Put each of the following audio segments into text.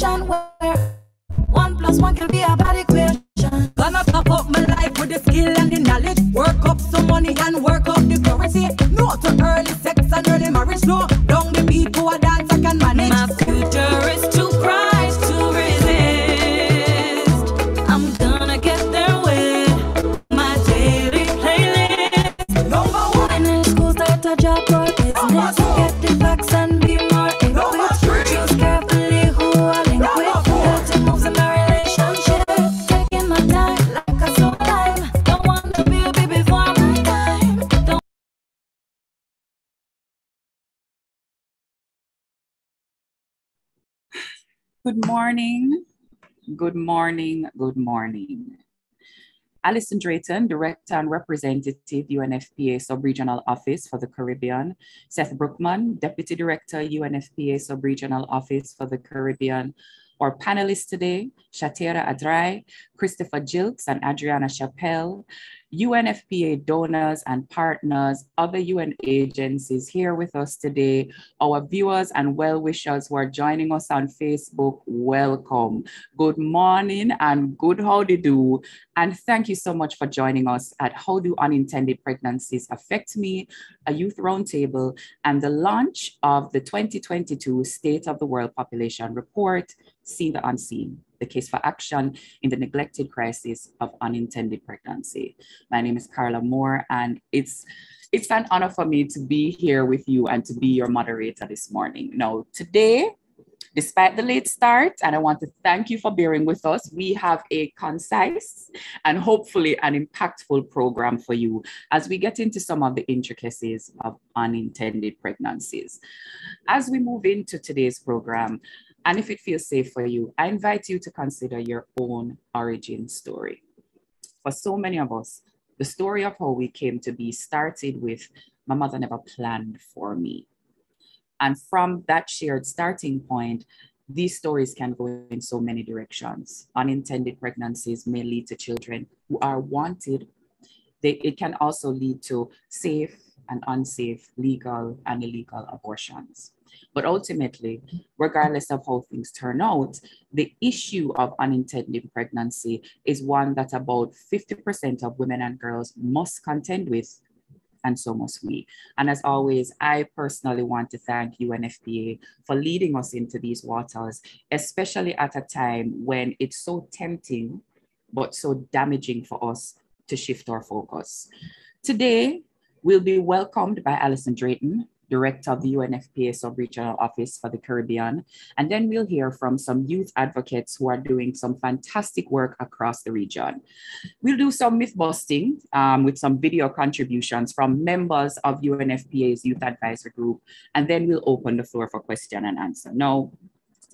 situation where 1 + 1 can be a bad equation. Gonna top up my life with the skill and the knowledge. Work up some money and work up the currency. No to early sex and early marriage. No, don't be people a dance I can manage. My future is too bright to resist. I'm gonna get there with my daily playlist. Number 1 in school, start a job or business. Get the facts and be more equipped. Choose carefully who I link with. Dirty moves in my relationship. Taking my time like a slow time. Don't want to be a baby before my time. Don't. Good morning. Good morning. Good morning. Alison Drayton, Director and Representative, UNFPA Sub-Regional Office for the Caribbean. Seth Brookman, Deputy Director, UNFPA Sub-Regional Office for the Caribbean. Our panelists today, Chathera Adrai, Christopher Gilkes and Adriana Chappelle, UNFPA donors and partners, other UN agencies here with us today, our viewers and well-wishers who are joining us on Facebook, welcome. Good morning and good howdy do. And thank you so much for joining us at How Do Unintended Pregnancies Affect Me, a youth roundtable, and the launch of the 2022 State of the World Population Report, See the Unseen, the case for action in the neglected crisis of unintended pregnancy. My name is Carla Moore, and it's an honor for me to be here with you and to be your moderator this morning. Now, today, despite the late start, and I want to thank you for bearing with us, we have a concise and hopefully an impactful program for you as we get into some of the intricacies of unintended pregnancies. As we move into today's program, and if it feels safe for you, I invite you to consider your own origin story. For so many of us, the story of how we came to be started with, my mother never planned for me. And from that shared starting point, these stories can go in so many directions. Unintended pregnancies may lead to children who are wanted. It can also lead to safe and unsafe, legal and illegal abortions. But ultimately, regardless of how things turn out, the issue of unintended pregnancy is one that about 50% of women and girls must contend with, and so must we. And as always, I personally want to thank UNFPA for leading us into these waters, especially at a time when it's so tempting, but so damaging for us to shift our focus. Today, we'll be welcomed by Alison Drayton, Director of the UNFPA Sub-Regional Office for the Caribbean. And then we'll hear from some youth advocates who are doing some fantastic work across the region. We'll do some myth busting with some video contributions from members of UNFPA's Youth Advisory Group. And then we'll open the floor for question and answer. Now,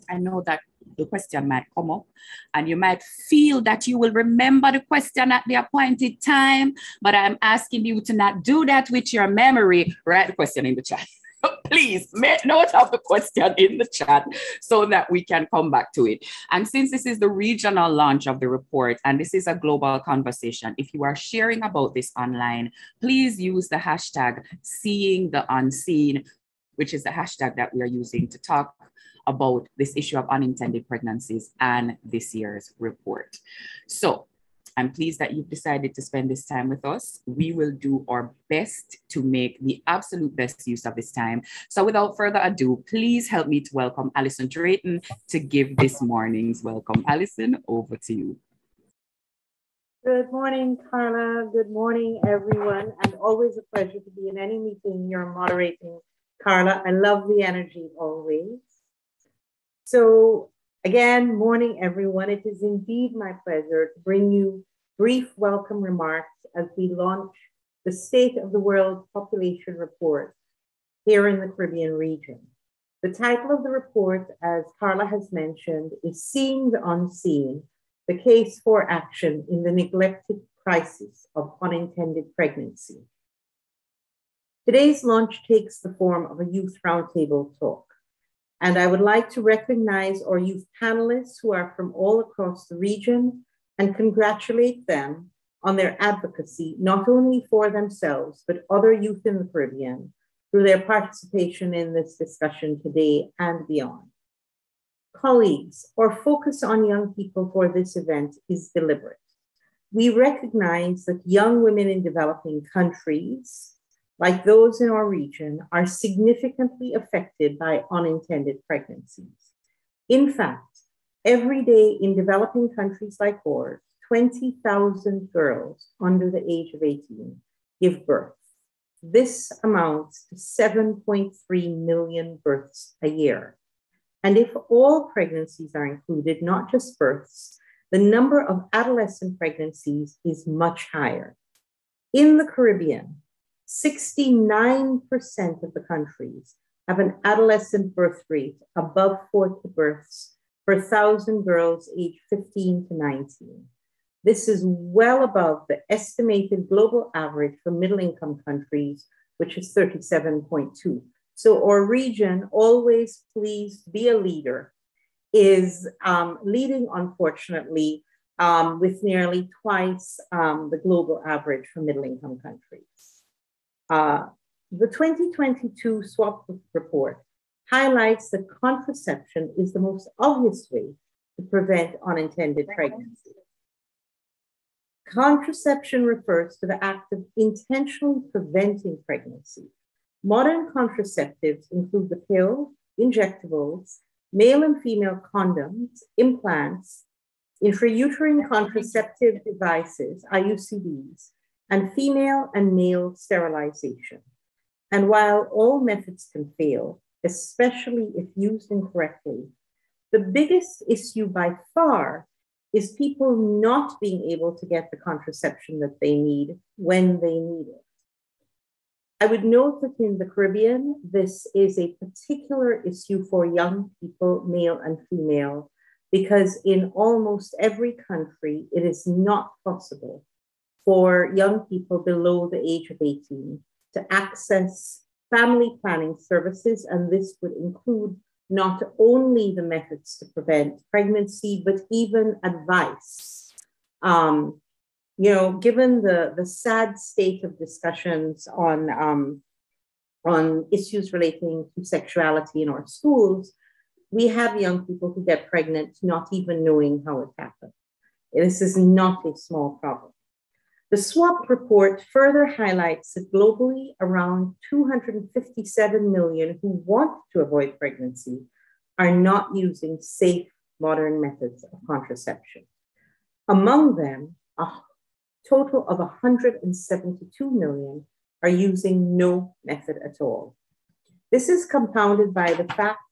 I know that the question might come up and you might feel that you will remember the question at the appointed time, but I'm asking you to not do that with your memory. Write the question in the chat. Please make note of the question in the chat so that we can come back to it. And since this is the regional launch of the report and this is a global conversation, if you are sharing about this online, please use the hashtag Seeing the Unseen, which is the hashtag that we are using to talk about this issue of unintended pregnancies and this year's report. So I'm pleased that you've decided to spend this time with us. We will do our best to make the absolute best use of this time. So without further ado, please help me to welcome Alison Drayton to give this morning's welcome. Alison, over to you. Good morning, Carla. Good morning, everyone. And always a pleasure to be in any meeting you're moderating, Carla. I love the energy always. So again, morning, everyone. It is indeed my pleasure to bring you brief welcome remarks as we launch the State of the World Population Report here in the Caribbean region. The title of the report, as Carla has mentioned, is Seeing the Unseen, the Case for Action in the Neglected Crisis of Unintended Pregnancy. Today's launch takes the form of a youth roundtable talk. And I would like to recognize our youth panelists who are from all across the region and congratulate them on their advocacy, not only for themselves, but other youth in the Caribbean through their participation in this discussion today and beyond. Colleagues, our focus on young people for this event is deliberate. We recognize that young women in developing countries, like those in our region, are significantly affected by unintended pregnancies. In fact, every day in developing countries like ours, 20,000 girls under the age of 18 give birth. This amounts to 7.3 million births a year. And if all pregnancies are included, not just births, the number of adolescent pregnancies is much higher. In the Caribbean, 69% of the countries have an adolescent birth rate above 40 births per 1,000 girls aged 15 to 19. This is well above the estimated global average for middle-income countries, which is 37.2. So our region, always pleased to be a leader, is leading, unfortunately, with nearly twice the global average for middle-income countries. The 2022 SWOP report highlights that contraception is the most obvious way to prevent unintended pregnancy. Contraception refers to the act of intentionally preventing pregnancy. Modern contraceptives include the pill, injectables, male and female condoms, implants, intrauterine contraceptive devices, IUCDs, and female and male sterilization. And while all methods can fail, especially if used incorrectly, the biggest issue by far is people not being able to get the contraception that they need when they need it. I would note that in the Caribbean, this is a particular issue for young people, male and female, because in almost every country, it is not possible for young people below the age of 18 to access family planning services. And this would include not only the methods to prevent pregnancy, but even advice. Given the sad state of discussions on issues relating to sexuality in our schools, we have young people who get pregnant not even knowing how it happened. This is not a small problem. The SWOP report further highlights that globally, around 257 million who want to avoid pregnancy are not using safe modern methods of contraception. Among them, a total of 172 million are using no method at all. This is compounded by the fact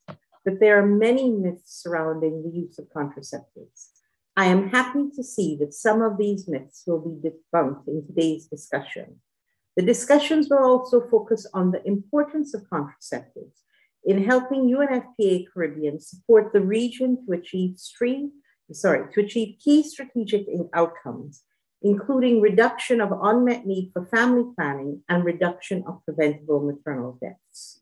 that there are many myths surrounding the use of contraceptives. I am happy to see that some of these myths will be debunked in today's discussion. The discussions will also focus on the importance of contraceptives in helping UNFPA Caribbean support the region to achieve key strategic outcomes, including reduction of unmet need for family planning and reduction of preventable maternal deaths.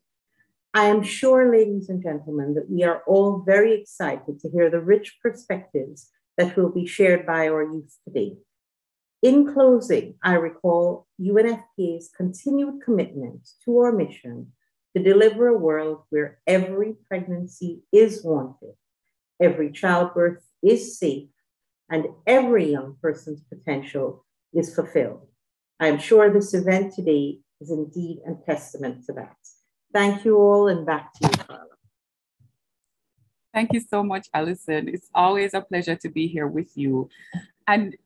I am sure, ladies and gentlemen, that we are all very excited to hear the rich perspectives that will be shared by our youth today. In closing, I recall UNFPA's continued commitment to our mission to deliver a world where every pregnancy is wanted, every childbirth is safe, and every young person's potential is fulfilled. I am sure this event today is indeed a testament to that. Thank you all, and back to you, Carla. Thank you so much, Alison. It's always a pleasure to be here with you. And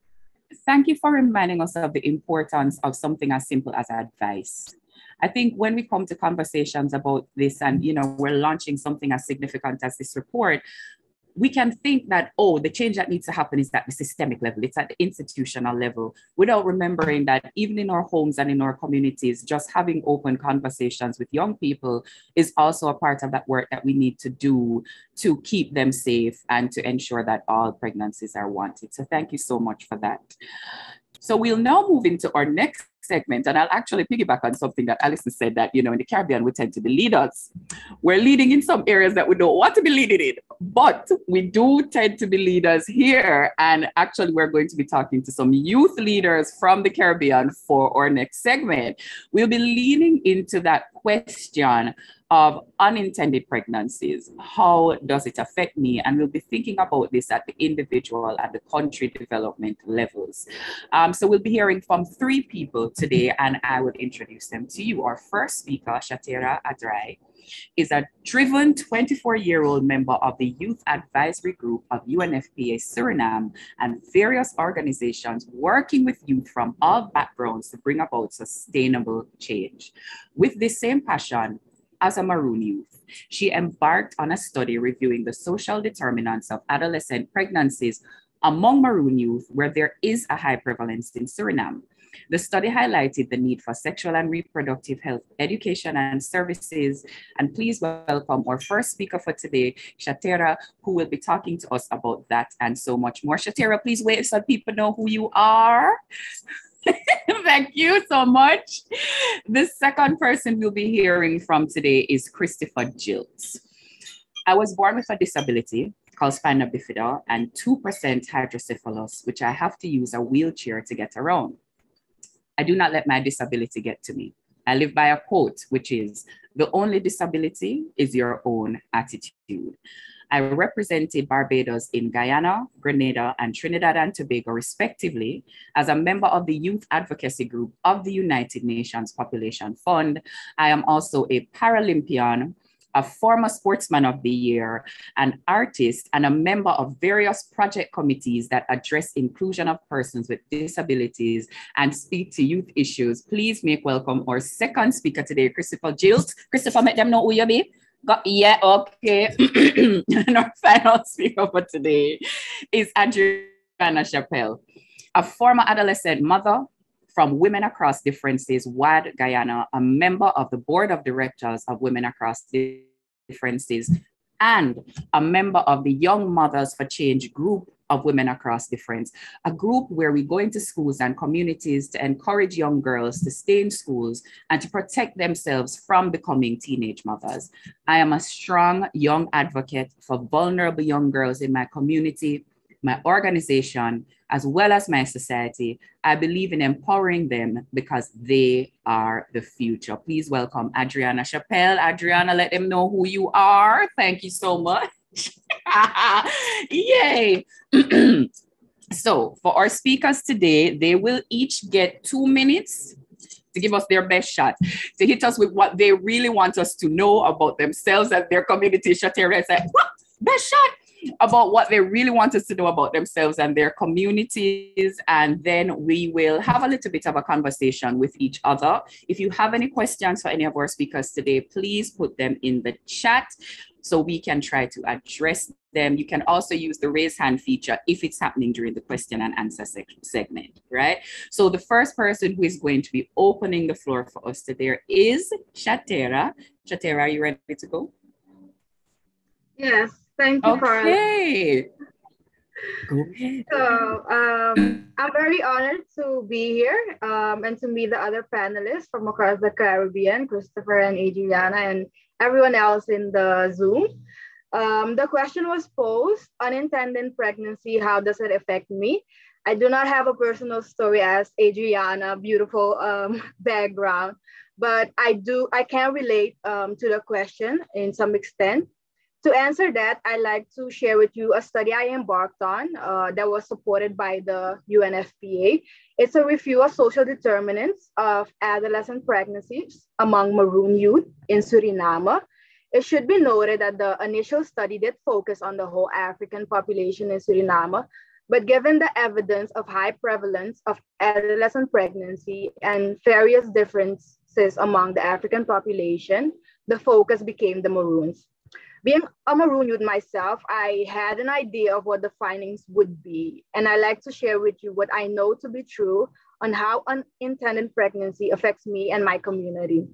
thank you for reminding us of the importance of something as simple as advice. I think when we come to conversations about this and, we're launching something as significant as this report, we can think that, the change that needs to happen is at the systemic level, it's at the institutional level, without remembering that even in our homes and in our communities, just having open conversations with young people is also a part of that work that we need to do to keep them safe and to ensure that all pregnancies are wanted. So thank you so much for that. So we'll now move into our next segment, and I'll actually piggyback on something that Alison said, that, in the Caribbean, we tend to be leaders. We're leading in some areas that we don't want to be leading in, but we do tend to be leaders here. And actually, we're going to be talking to some youth leaders from the Caribbean for our next segment. We'll be leaning into that question of unintended pregnancies. How does it affect me? And we'll be thinking about this at the individual and the country development levels. So we'll be hearing from 3 people today, and I will introduce them to you. Our first speaker, Chathera Adrai, is a driven 24-year-old member of the Youth Advisory Group of UNFPA Suriname and various organizations working with youth from all backgrounds to bring about sustainable change. With this same passion, as a Maroon youth, she embarked on a study reviewing the social determinants of adolescent pregnancies among Maroon youth, where there is a high prevalence in Suriname. The study highlighted the need for sexual and reproductive health education and services. And please welcome our first speaker for today, Chathera, who will be talking to us about that and so much more. Chathera, please wait so people know who you are. Thank you so much. The second person we'll be hearing from today is Christopher Gilkes. I was born with a disability called spina bifida and 2% hydrocephalus, which I have to use a wheelchair to get around. I do not let my disability get to me. I live by a quote, which is, "The only disability is your own attitude." I represented Barbados in Guyana, Grenada, and Trinidad and Tobago, respectively, as a member of the Youth Advocacy Group of the United Nations Population Fund. I am also a Paralympian, a former Sportsman of the Year, an artist, and a member of various project committees that address inclusion of persons with disabilities and speak to youth issues. Please make welcome our second speaker today, Christopher Gilkes. Christopher, make them know who you be. Yeah, okay. And our final speaker for today is Adriana Chappelle, a former adolescent mother from Women Across Differences, WAD Guyana, a member of the board of directors of Women Across Differences, and a member of the Young Mothers for Change group of Women Across Difference, a group where we go into schools and communities to encourage young girls to stay in schools and to protect themselves from becoming teenage mothers. I am a strong young advocate for vulnerable young girls in my community, my organization, as well as my society. I believe in empowering them because they are the future. Please welcome Adriana Chappelle. Adriana, let them know who you are. Thank you so much. Yay. So for our speakers today, they will each get 2 minutes to give us their best shot, to hit us with what they really want us to know about themselves and their community. Chathera said, what? Best shot? About what they really want us to know about themselves and their communities. And then we will have a little bit of a conversation with each other. If you have any questions for any of our speakers today, please put them in the chat so we can try to address them. You can also use the raise hand feature if it's happening during the question and answer segment, right? So the first person who is going to be opening the floor for us today is Chathera. Chathera, are you ready to go? Yes. Thank you, Carla. Okay. Go ahead. So I'm very honored to be here and to meet the other panelists from across the Caribbean, Christopher and Adriana and everyone else in the Zoom. The question was posed, unintended pregnancy, how does it affect me? I do not have a personal story as Adriana, beautiful background, but I can relate to the question in some extent. To answer that, I'd like to share with you a study I embarked on that was supported by the UNFPA. It's a review of social determinants of adolescent pregnancies among Maroon youth in Suriname. It should be noted that the initial study did focus on the whole African population in Suriname, but given the evidence of high prevalence of adolescent pregnancy and various differences among the African population, the focus became the Maroons. Being a Maroon youth myself, I had an idea of what the findings would be, and I like to share with you what I know to be true on how unintended pregnancy affects me and my community.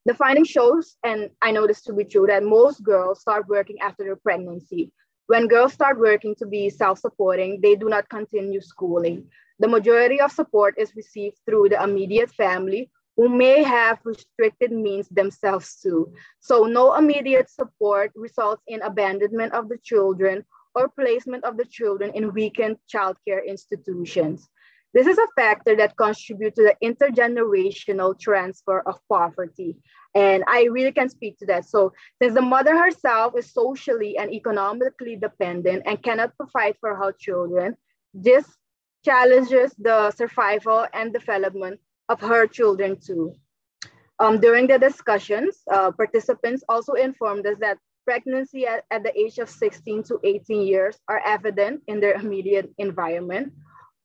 The finding shows, and I know this to be true, that most girls start working after their pregnancy. When girls start working to be self-supporting, they do not continue schooling. The majority of support is received through the immediate family, who may have restricted means themselves too. So no immediate support results in abandonment of the children or placement of the children in weakened childcare institutions. This is a factor that contributes to the intergenerational transfer of poverty. And I really can speak to that. So since the mother herself is socially and economically dependent and cannot provide for her children, this challenges the survival and development of her children too. During the discussions, participants also informed us that pregnancy at the age of 16 to 18 years are evident in their immediate environment.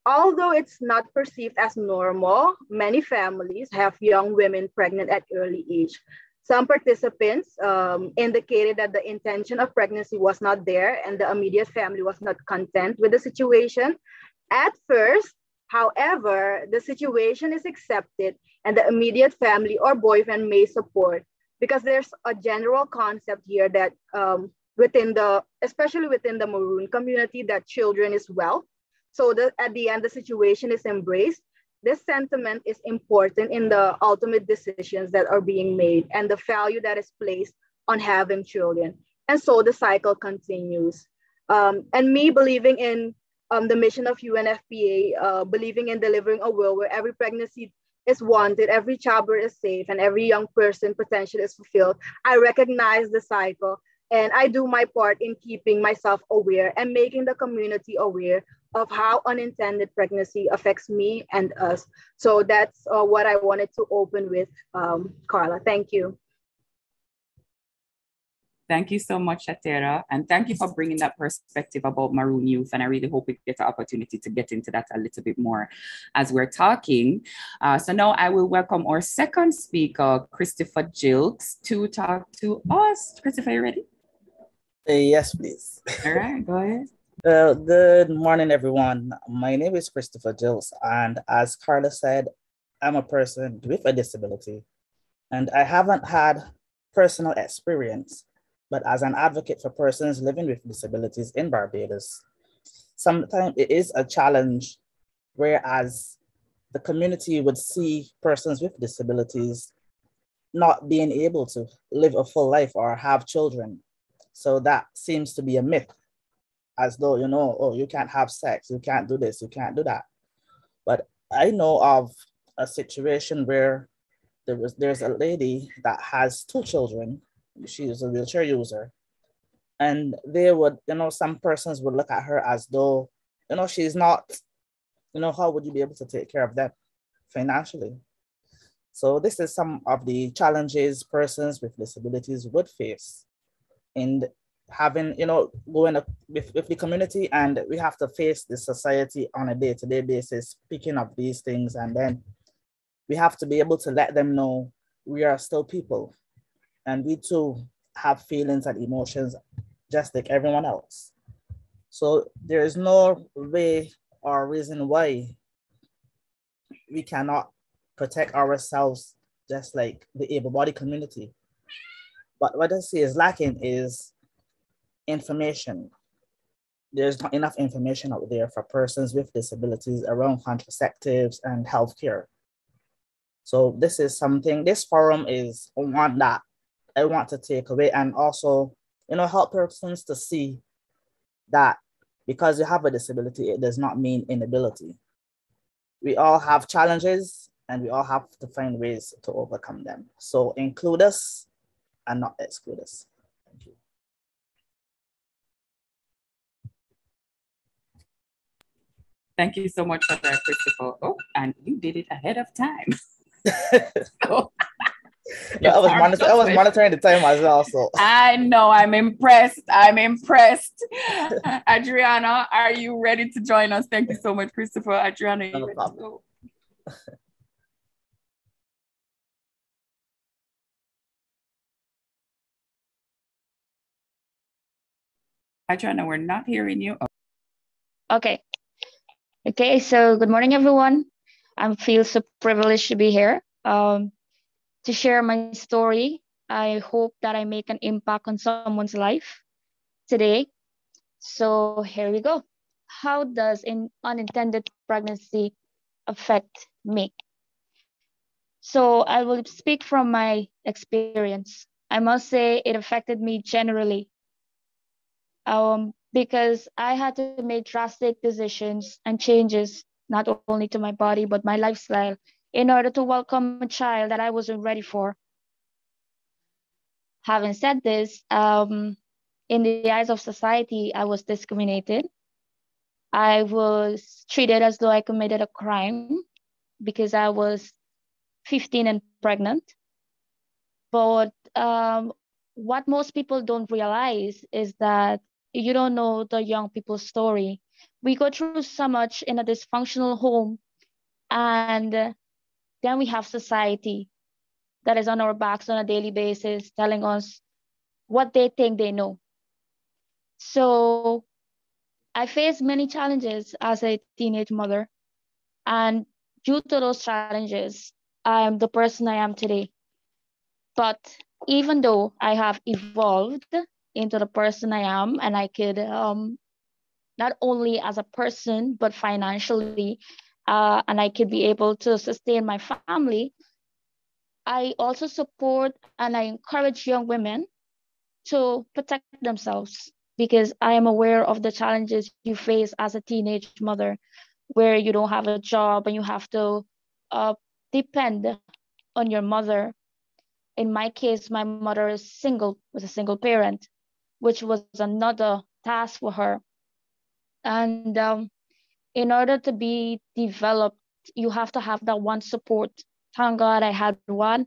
Although it's not perceived as normal, many families have young women pregnant at early age. Some participants indicated that the intention of pregnancy was not there and the immediate family was not content with the situation. At first, however, the situation is accepted and the immediate family or boyfriend may support, because there's a general concept here that especially within the Maroon community, that children is wealth. So at the end, the situation is embraced. This sentiment is important in the ultimate decisions that are being made and the value that is placed on having children. And so the cycle continues. And me believing in the mission of UNFPA, believing in delivering a world where every pregnancy is wanted, every childbirth is safe, and every young person potential is fulfilled, I recognize the cycle and I do my part in keeping myself aware and making the community aware of how unintended pregnancy affects me and us. So that's what I wanted to open with, Carla. Thank you. Thank you so much, Chathera. And thank you for bringing that perspective about Maroon youth. And I really hope we get the opportunity to get into that a little bit more as we're talking. So now I will welcome our second speaker, Christopher Gilkes, to talk to us. Christopher, you ready? Yes, please. All right, go ahead. Good morning, everyone. My name is Christopher Gilkes, and as Carla said, I'm a person with a disability, and I haven't had personal experience, but as an advocate for persons living with disabilities in Barbados, sometimes it is a challenge, whereas the community would see persons with disabilities not being able to live a full life or have children. So that seems to be a myth, as though, you know, oh, you can't have sex, you can't do this, you can't do that. But I know of a situation where there's a lady that has 2 children. She is a wheelchair user. And they would, you know, some persons would look at her as though, you know, she's not, you know, how would you be able to take care of them financially? So this is some of the challenges persons with disabilities would face in having, you know, going up with the community, and we have to face the society on a day-to-day basis, speaking of these things, and then we have to be able to let them know we are still people, and we too have feelings and emotions just like everyone else. So there is no way or reason why we cannot protect ourselves just like the able-bodied community. But what I see is lacking is information. There's not enough information out there for persons with disabilities around contraceptives and healthcare. So this is something, this forum is one that I want to take away, and also, you know, help persons to see that because you have a disability, it does not mean inability. We all have challenges and we all have to find ways to overcome them. So include us and not exclude us. Thank you. Thank you so much for that, Christopher. Oh, and you did it ahead of time. So, no, I was monitoring the time as well. So I know, I'm impressed. Adriana, are you ready to join us? Thank you so much, Christopher. Adriana, you ready to go? Adriana, we're not hearing you. Okay. Okay, so good morning, everyone. I feel so privileged to be here to share my story. I hope that I make an impact on someone's life today. So here we go. How does an unintended pregnancy affect me? So I will speak from my experience. I must say it affected me generally. Because I had to make drastic decisions and changes, not only to my body, but my lifestyle, in order to welcome a child that I wasn't ready for. Having said this, in the eyes of society, I was discriminated. I was treated as though I committed a crime because I was 15 and pregnant. But what most people don't realize is that you don't know the young people's story. We go through so much in a dysfunctional home, and then we have society that is on our backs on a daily basis telling us what they think they know. So I faced many challenges as a teenage mother, and due to those challenges, I am the person I am today. But even though I have evolved into the person I am, and I could not only as a person, but financially, and I could be able to sustain my family, I also support and I encourage young women to protect themselves, because I am aware of the challenges you face as a teenage mother, where you don't have a job and you have to depend on your mother. In my case, my mother was a single parent, which was another task for her. And in order to be developed, you have to have that one support. Thank God I had one.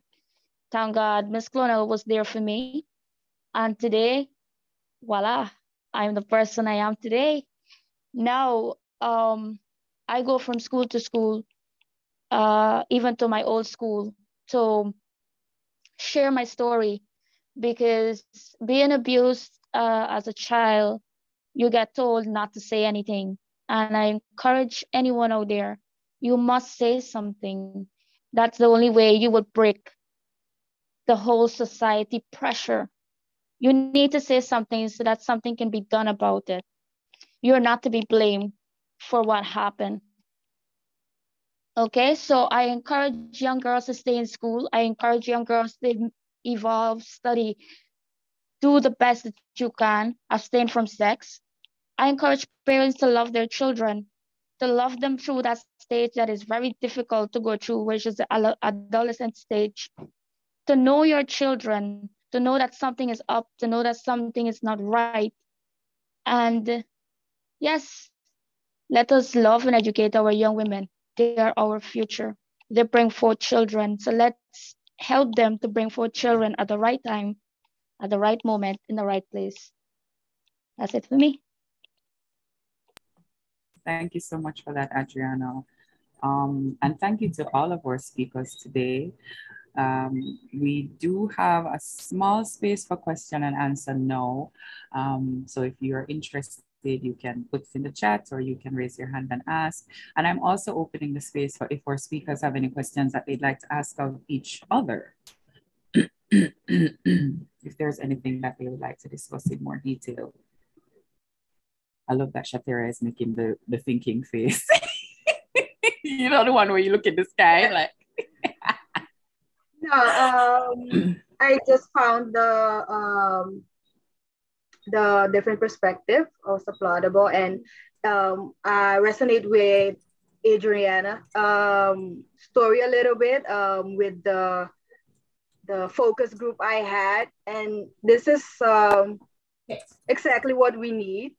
Thank God Miss Clonel was there for me. And today, voila, I'm the person I am today. Now, I go from school to school, even to my old school, to share my story, because being abused as a child, you get told not to say anything. And I encourage anyone out there, you must say something. That's the only way you would break the whole society pressure. You need to say something so that something can be done about it. You're not to be blamed for what happened. Okay, so I encourage young girls to stay in school. I encourage young girls to evolve, study, do the best that you can, abstain from sex. I encourage parents to love their children, to love them through that stage that is very difficult to go through, which is the adolescent stage. To know your children, to know that something is up, to know that something is not right. And yes, let us love and educate our young women. They are our future. They bring forth children. So let's help them to bring forth children at the right time, at the right moment, in the right place. That's it for me. Thank you so much for that, Adriana. And thank you to all of our speakers today. We do have a small space for question and answer now. So if you're interested, you can put it in the chat or you can raise your hand and ask. And I'm also opening the space for if our speakers have any questions that they'd like to ask of each other. If there's anything that they would like to discuss in more detail. I love that Chathera is making the thinking face. You know, the one where you look at the sky like. No, I just found the different perspective also applaudable, and I resonate with Adriana story a little bit with the focus group I had, and this is exactly what we need,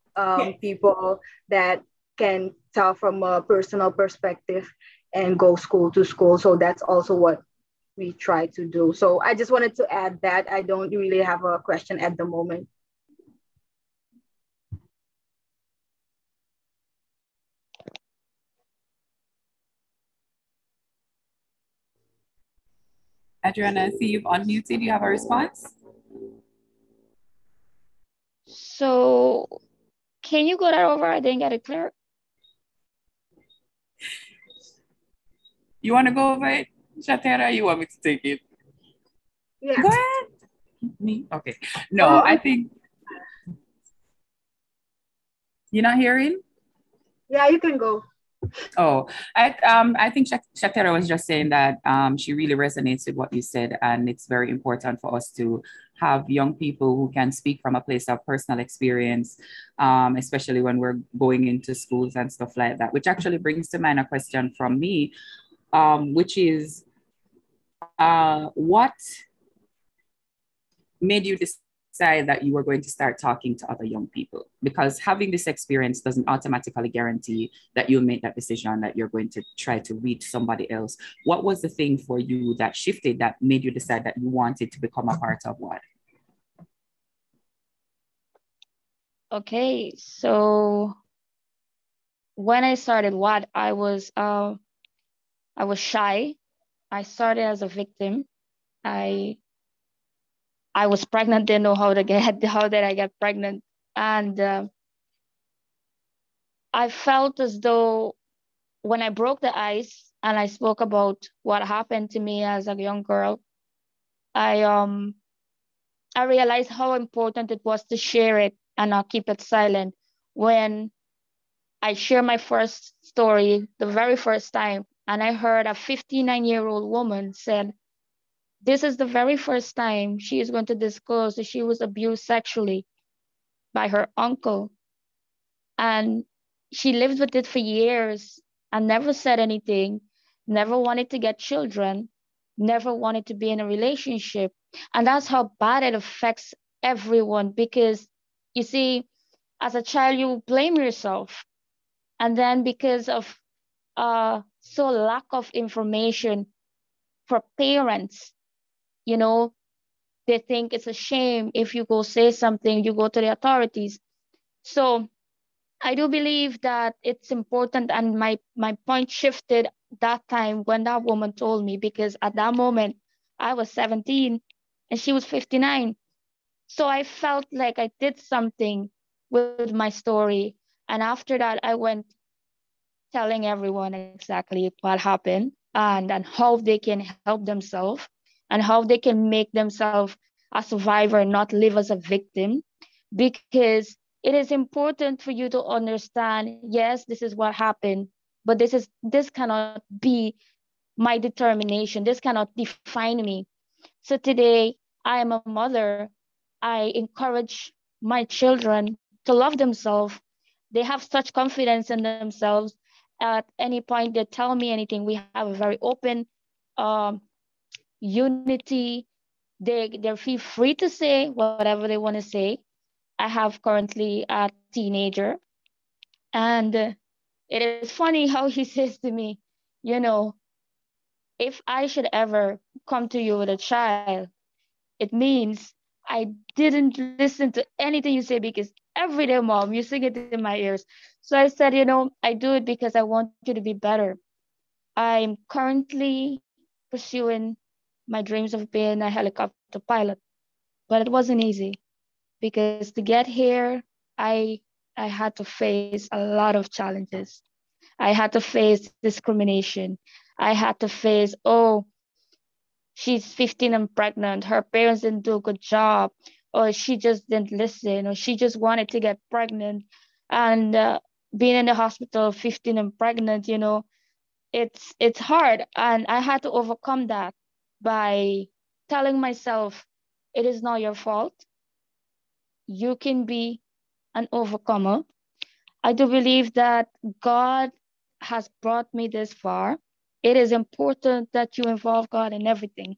people that can tell from a personal perspective and go school to school. So that's also what we try to do. So I just wanted to add that. I don't really have a question at the moment. Adriana, I see you've unmuted. Do you have a response? So can you go that over? I didn't get it clear. You want to go over it, Chathera? You want me to take it? Yeah. Go ahead. Me? Okay. No, I think you're not hearing? Yeah, you can go. Oh, I think Chathera was just saying that she really resonates with what you said, and it's very important for us to have young people who can speak from a place of personal experience, especially when we're going into schools and stuff like that, which actually brings to mind a question from me, which is what made you decide that you were going to start talking to other young people? Because having this experience doesn't automatically guarantee that you'll make that decision, that you're going to try to reach somebody else. What was the thing for you that shifted, that made you decide that you wanted to become a part of what? Okay, so when I started what, I was shy. I started as a victim. I was pregnant, didn't know how did I get pregnant, and I felt as though when I broke the ice and I spoke about what happened to me as a young girl, I realized how important it was to share it and not keep it silent. When I shared my first story the very first time, and I heard a 59-year-old woman said, this is the very first time she is going to disclose that she was abused sexually by her uncle. And she lived with it for years and never said anything, never wanted to get children, never wanted to be in a relationship. And that's how bad it affects everyone, because you see, as a child, you blame yourself. And then because of so lack of information for parents, you know, they think it's a shame if you go say something, you go to the authorities. So I do believe that it's important, and my point shifted that time when that woman told me, because at that moment I was 17 and she was 59. So I felt like I did something with my story. And after that, I went telling everyone exactly what happened, and how they can help themselves and how they can make themselves a survivor, not live as a victim. Because it is important for you to understand, yes, this is what happened, but this cannot be my determination. This cannot define me. So today I am a mother. I encourage my children to love themselves. They have such confidence in themselves. At any point they tell me anything, we have a very open unity. They feel free to say whatever they want to say. I have currently a teenager, and it is funny how he says to me, you know, if I should ever come to you with a child, it means I didn't listen to anything you say, because every day, mom, you sing it in my ears. So I said, I do it because I want you to be better. I'm currently pursuing my dreams of being a helicopter pilot, but it wasn't easy, because to get here, I I had to face a lot of challenges. I had to face discrimination. I had to face, oh, she's 15 and pregnant, her parents didn't do a good job, or she just didn't listen, or she just wanted to get pregnant. And being in the hospital 15 and pregnant, it's hard. And I had to overcome that by telling myself, it is not your fault. You can be an overcomer. I do believe that God has brought me this far. It is important that you involve God in everything.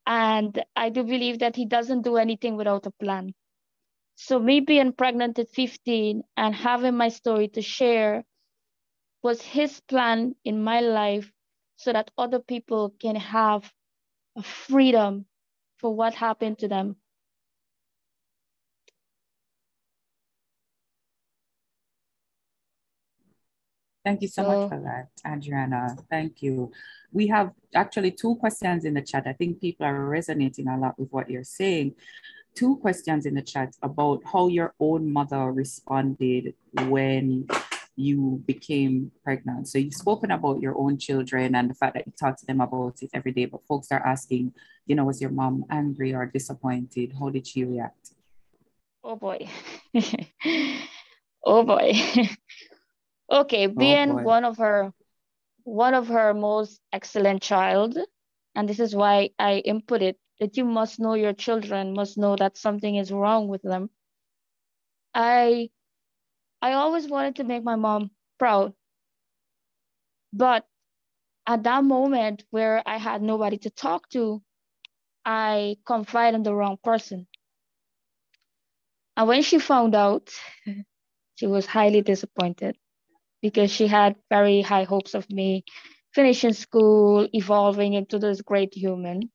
And I do believe that He doesn't do anything without a plan. So me being pregnant at 15 and having my story to share was His plan in my life, so that other people can have a freedom for what happened to them. Thank you so much for that, Adriana. Thank you. We have actually 2 questions in the chat. I think people are resonating a lot with what you're saying. 2 questions in the chat about how your own mother responded when you became pregnant. So you've spoken about your own children and the fact that you talk to them about it every day, but folks are asking, was your mom angry or disappointed? How did she react? Oh boy. Oh boy. Okay, being one of her most excellent child, and this is why I input it, that you must know your children, must know that something is wrong with them. I always wanted to make my mom proud. But at that moment where I had nobody to talk to, I confided in the wrong person. And when she found out, she was highly disappointed because she had very high hopes of me finishing school, evolving into this great human.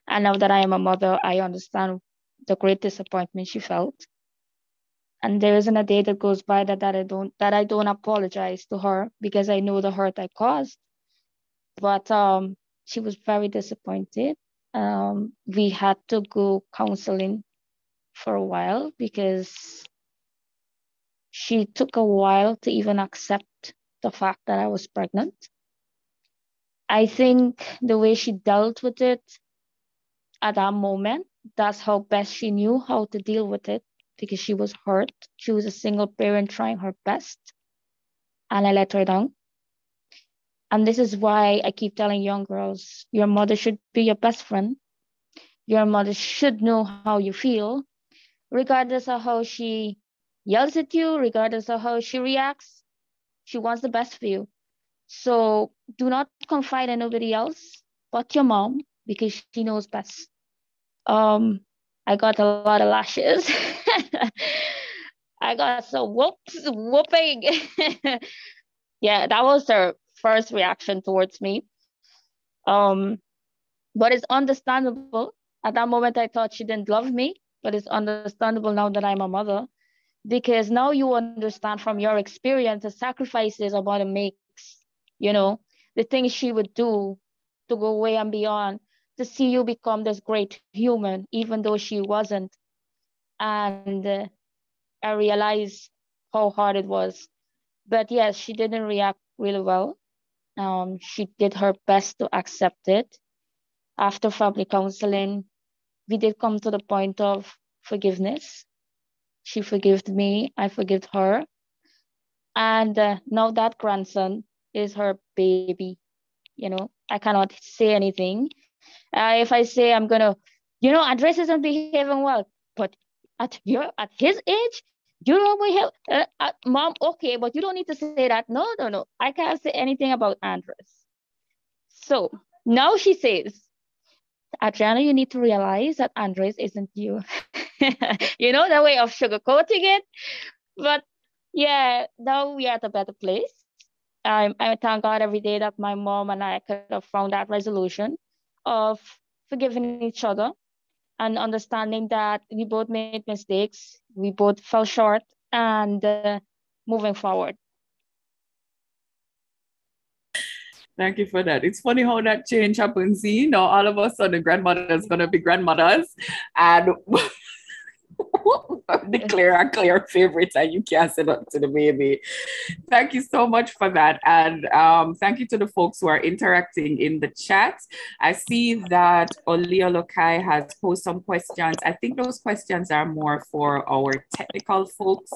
And now that I am a mother, I understand the great disappointment she felt. And there isn't a day that goes by that I don't apologize to her because I know the hurt I caused. But she was very disappointed. We had to go counseling for a while because she took a while to even accept the fact that I was pregnant. I think the way she dealt with it at that moment, that's how best she knew how to deal with it because she was hurt. She was a single parent trying her best, and I let her down. And this is why I keep telling young girls, your mother should be your best friend. Your mother should know how you feel, regardless of how she yells at you, regardless of how she reacts. She wants the best for you. So do not confide in nobody else but your mom because she knows best. I got a lot of lashes. I got some whooping. Yeah, that was her first reaction towards me. But it's understandable. At that moment, I thought she didn't love me, but it's understandable now that I'm a mother because now you understand from your experience the sacrifices a mother makes, you know, the things she would do to go way and beyond to see you become this great human, even though she wasn't. And I realized how hard it was. But yes, she didn't react really well. She did her best to accept it. After family counseling, we did come to the point of forgiveness. She forgave me, I forgave her. And now that grandson is her baby. You know, I cannot say anything. If I say I'm gonna, Adrai isn't behaving well, but at his age, you don't behave, mom. Okay, but you don't need to say that. No, no, no. I can't say anything about Andres. So now she says, Adriana, you need to realize that Andres isn't you. You know, the way of sugarcoating it. But yeah, now we are at a better place. I thank God every day that my mom and I could have found that resolution of forgiving each other and understanding that we both made mistakes, we both fell short, and moving forward. Thank you for that. It's funny how that change happens. You know, all of a sudden, grandmother's going to be grandmothers, and declare our clear favorites, and you can't say that to the baby. Thank you so much for that. And thank you to the folks who are interacting in the chat. I see that Olia Lokai has posed some questions. I think those questions are more for our technical folks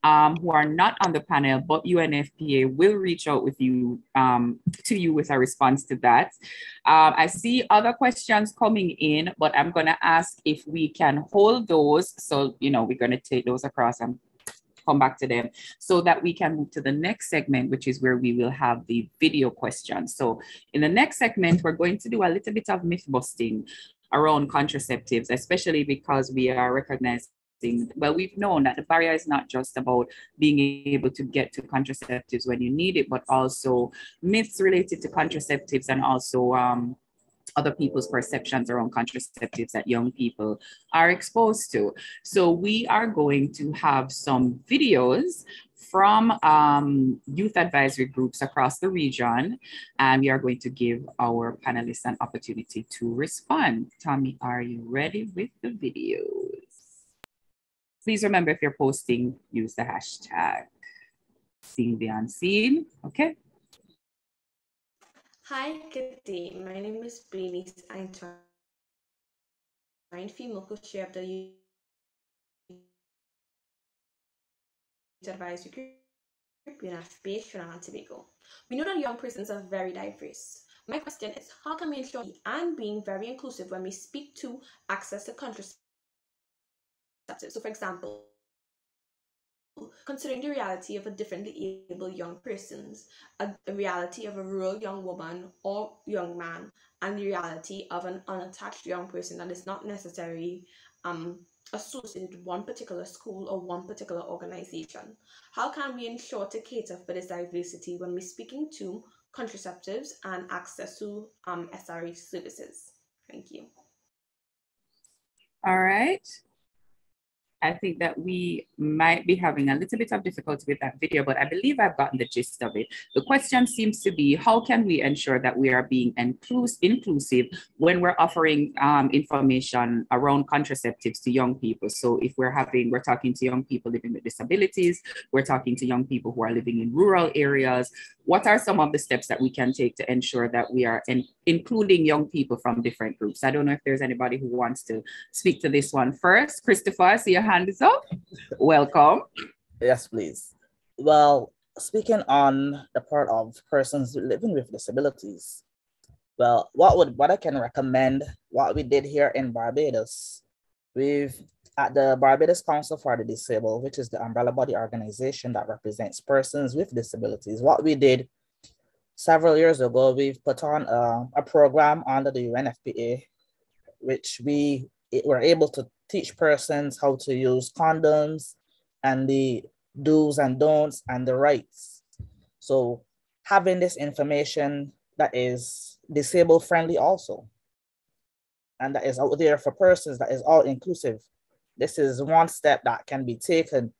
who are not on the panel, but UNFPA will reach out with you to you with a response to that. I see other questions coming in, but I'm going to ask if we can hold those. So, you know, we're going to take those across and come back to them so that we can move to the next segment, which is where we will have the video questions. So in the next segment, we're going to do a little bit of myth busting around contraceptives, especially because we are recognizing, well, we've known that the barrier is not just about being able to get to contraceptives when you need it, but also myths related to contraceptives and also other people's perceptions around contraceptives that young people are exposed to. So we are going to have some videos from youth advisory groups across the region, and we are going to give our panelists an opportunity to respond. Tommy, are you ready with the videos? Please remember, if you're posting, use the hashtag Seen Beyond Seen, okay? Hi, good day. My name is Bernice. I'm female co-chair of the Youth Advisory Group, UNFPA Suriname and Tobago. We know that young persons are very diverse. My question is, how can we ensure and being very inclusive when we speak to access to contraceptives? So, for example, considering the reality of a differently able young persons, a reality of a rural young woman or young man, and the reality of an unattached young person that is not necessarily associated with one particular school or one particular organization. How can we ensure to cater for this diversity when we're speaking to contraceptives and access to SRH services? Thank you. All right. I think that we might be having a little bit of difficulty with that video, but I believe I've gotten the gist of it. The question seems to be, how can we ensure that we are being inclusive when we're offering information around contraceptives to young people? So if we're talking to young people living with disabilities, we're talking to young people who are living in rural areas, what are some of the steps that we can take to ensure that we are including young people from different groups? I don't know if there's anybody who wants to speak to this one first. Christopher, I see your hand is up. Welcome. Yes, please. Well, speaking on the part of persons living with disabilities, well, what I can recommend, what we did here in Barbados, at the Barbados Council for the Disabled, which is the umbrella body organization that represents persons with disabilities. What we did several years ago, we've put on a program under the UNFPA, which we were able to teach persons how to use condoms and the do's and don'ts and the rights. So having this information that is disabled friendly also, and that is out there for persons, that is all inclusive. This is one step that can be taken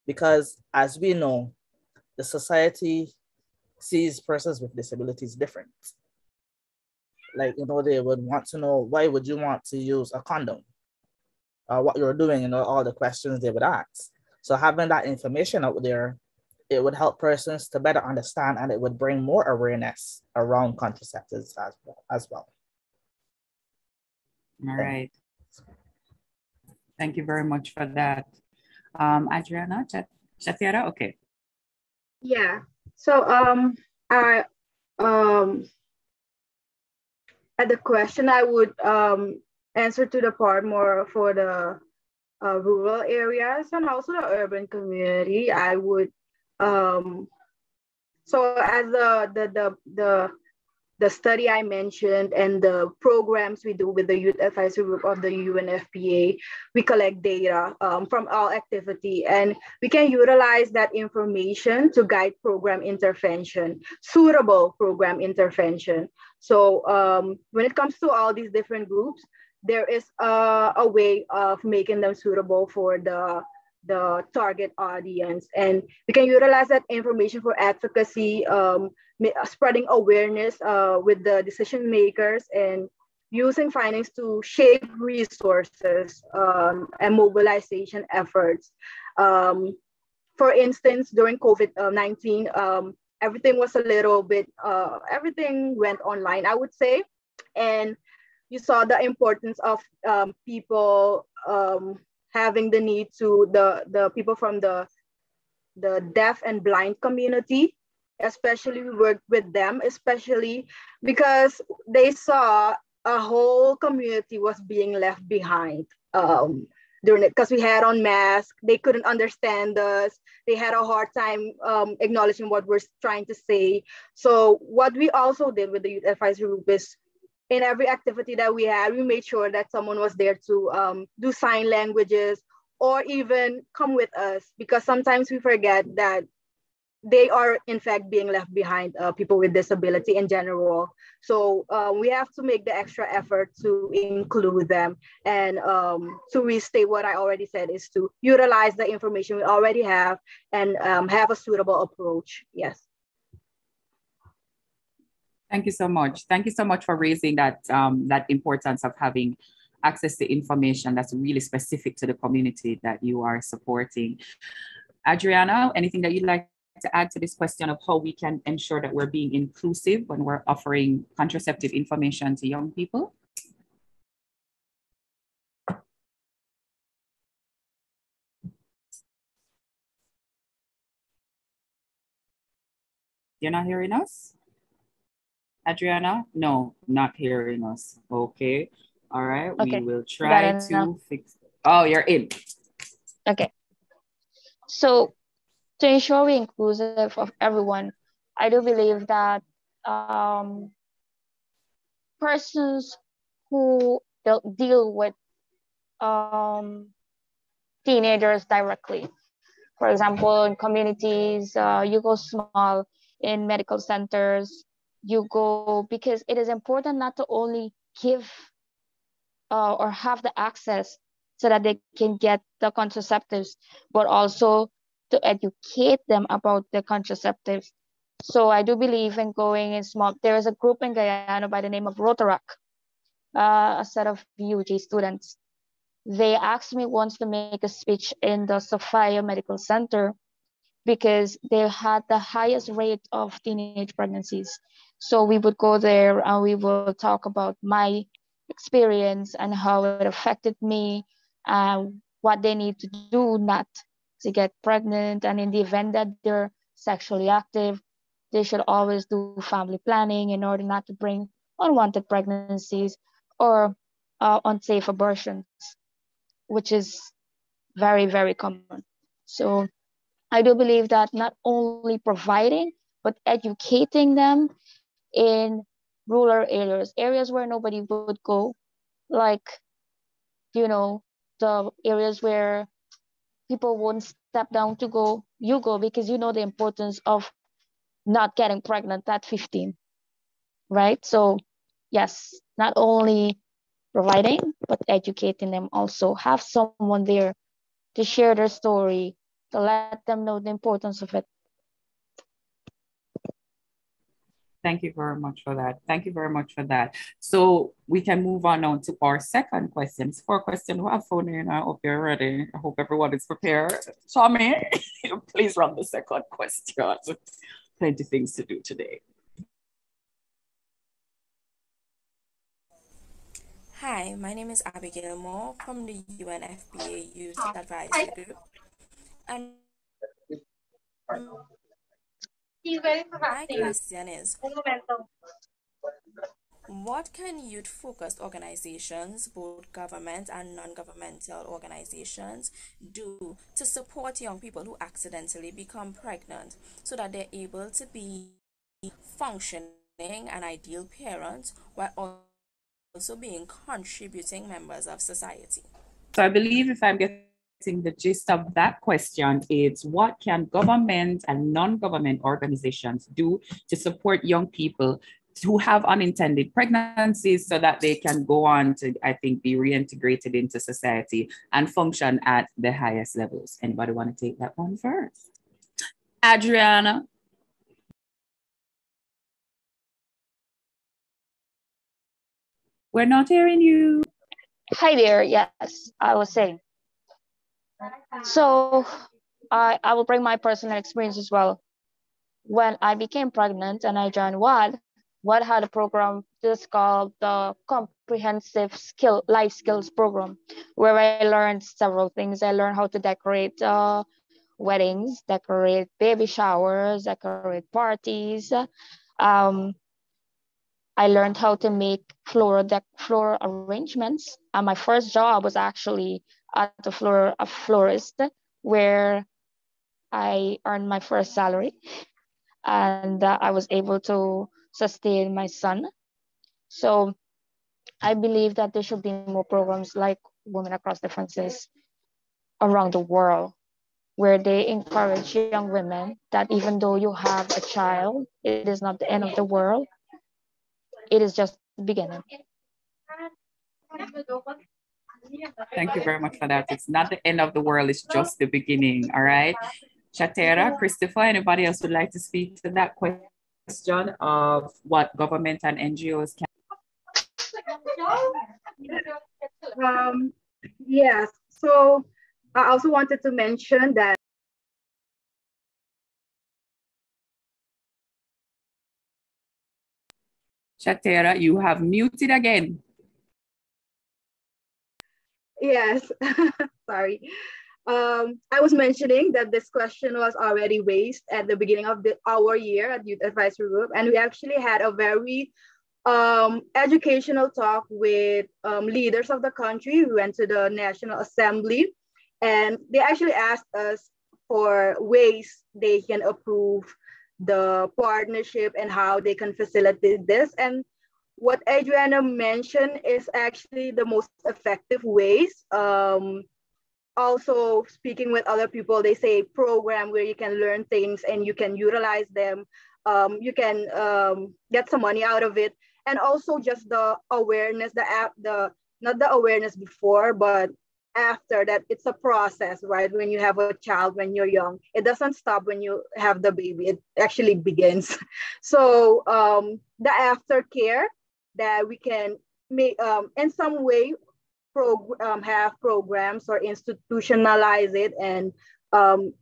because, as we know, the society sees persons with disabilities different. Like, they would want to know, why would you want to use a condom? What you're doing, all the questions they would ask. So having that information out there, it would help persons to better understand, and it would bring more awareness around contraceptives as well. All right. Thank you very much for that. Adriana Chathera, okay. Yeah. So at the question, I would answer to the part more for the rural areas and also the urban community. I would so as the study I mentioned and the programs we do with the Youth Advisory Group of the UNFPA, we collect data from all activity, and we can utilize that information to guide program intervention, suitable program intervention. So when it comes to all these different groups, there is a way of making them suitable for the target audience. And we can utilize that information for advocacy, spreading awareness with the decision makers, and using findings to shape resources and mobilization efforts. For instance, during COVID-19, everything was a little bit, everything went online, I would say. And you saw the importance of people having the need to, the people from the deaf and blind community, especially we worked with them, especially because they saw a whole community was being left behind during it, because we had on masks, they couldn't understand us, they had a hard time acknowledging what we're trying to say. So what we also did with the Youth Advisory Group is, in every activity that we had, we made sure that someone was there to do sign languages or even come with us, because sometimes we forget that they are in fact being left behind, people with disability in general. So we have to make the extra effort to include them, and to restate what I already said is to utilize the information we already have and have a suitable approach. Yes. Thank you so much. Thank you so much for raising that, that importance of having access to information that's really specific to the community that you are supporting. Adriana, anything that you'd like to add to this question of how we can ensure that we're being inclusive when we're offering contraceptive information to young people? You're not hearing us? Adriana? No, not hearing us. Okay. All right. Okay. We will try to fix. Oh, you're in. Okay. So to ensure we're inclusive of everyone, I do believe that um, persons who deal with um, teenagers directly, for example, in communities, you go small in medical centers, you go because it is important not to only give or have the access so that they can get the contraceptives, but also to educate them about the contraceptives. So I do believe in going in small. There is a group in Guyana by the name of Rotarac, a set of UG students. They asked me once to make a speech in the Sophia Medical Center because they had the highest rate of teenage pregnancies. So we would go there and we will talk about my experience and how it affected me, what they need to do not to get pregnant, and in the event that they're sexually active, they should always do family planning in order not to bring unwanted pregnancies or unsafe abortions, which is very, very common. So I do believe that not only providing, but educating them in rural areas where nobody would go, like, the areas where people won't step down to go, you go because you know the importance of not getting pregnant at 15, right? So, yes, not only providing, but educating them also. Have someone there to share their story, to let them know the importance of it. Thank you very much for that. Thank you very much for that. So we can move on now to our second question. For question, who have phone in? I hope you're ready. I hope everyone is prepared. Tommy, please run the second question. Plenty of things to do today. Hi, my name is Abigail Moore from the UNFPA Youth Advisory Group. And my question is, what can youth-focused organizations, both government and non-governmental organizations, do to support young people who accidentally become pregnant so that they're able to be functioning and ideal parents while also being contributing members of society? So I believe if I'm getting the gist of that question, it's what can government and non-government organizations do to support young people who have unintended pregnancies so that they can go on to, I think, be reintegrated into society and function at the highest levels. Anybody want to take that one first? Adriana. We're not hearing you. Hi there. Yes, I was saying. So I will bring my personal experience as well. When I became pregnant and I joined WAD had a program just called the Comprehensive Life Skills Program, where I learned several things. I learned how to decorate weddings, decorate baby showers, decorate parties. I learned how to make floral arrangements. And my first job was actually at a florist, where I earned my first salary, and I was able to sustain my son. So I believe that there should be more programs like Women Across Differences around the world, where they encourage young women that even though you have a child, it is not the end of the world. It is just the beginning. Thank you very much for that. It's not the end of the world, it's just the beginning. All right. Chathera, Christopher, anybody else would like to speak to that question of what government and NGOs can? Yes. So I also wanted to mention that Chathera, you have muted again. yes, sorry. I was mentioning that this question was already raised at the beginning of our year at Youth Advisory Group, and we actually had a very educational talk with leaders of the country. We went to the National Assembly, and they actually asked us for ways they can approve the partnership and how they can facilitate this. And what Adriana mentioned is actually the most effective ways. Also, speaking with other people, they say program where you can learn things and you can utilize them. You can get some money out of it. And also just the awareness, not the awareness before, but after that, it's a process, right? When you have a child, when you're young, it doesn't stop when you have the baby, it actually begins. So the aftercare that we can make in some way have programs or institutionalize it, and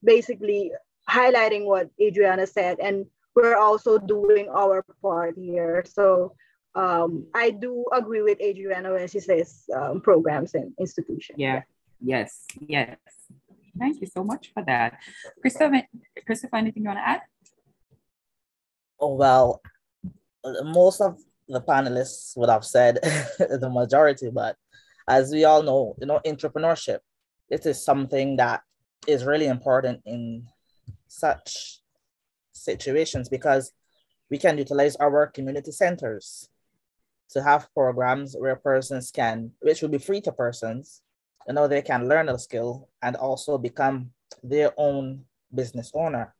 basically highlighting what Adriana said. And we're also doing our part here. So I do agree with Adriana when she says programs and institutions. Yeah. Yes. Yes. Thank you so much for that. Christopher, anything you want to add? Oh, well, most of the panelists would have said the majority, but as we all know, entrepreneurship, it is something that is really important in such situations, because we can utilize our community centers to have programs where persons can, which will be free to persons, they can learn a skill and also become their own business owner.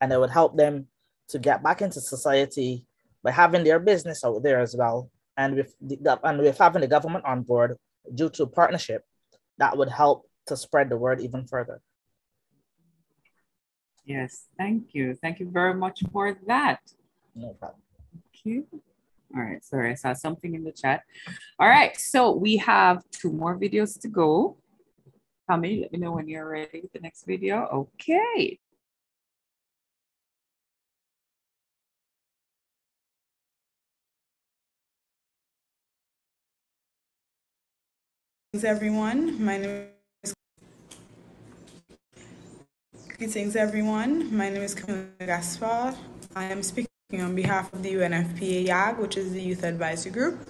And it would help them to get back into society by having their business out there as well. And with having the government on board due to partnership, that would help to spread the word even further. Yes, thank you. Thank you very much for that. No problem. Thank you. All right, sorry, I saw something in the chat. All right, so we have 2 more videos to go. Tommy, let me know when you're ready with the next video. Okay. Greetings, everyone. My name is Camilla Gaspar. I am speaking on behalf of the UNFPA YAG, which is the Youth Advisory Group.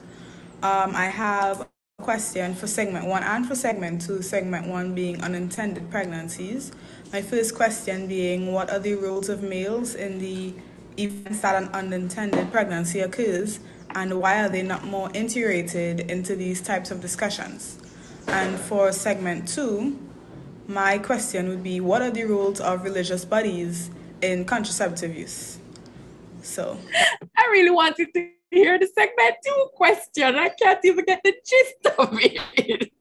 I have a question for segment 1 and for segment 2, segment 1 being unintended pregnancies. My first question being, what are the roles of males in the events that an unintended pregnancy occurs, and why are they not more integrated into these types of discussions? And for segment 2, my question would be, what are the roles of religious bodies in contraceptive use? So I really wanted to hear the segment 2 question. I can't even get the gist of it.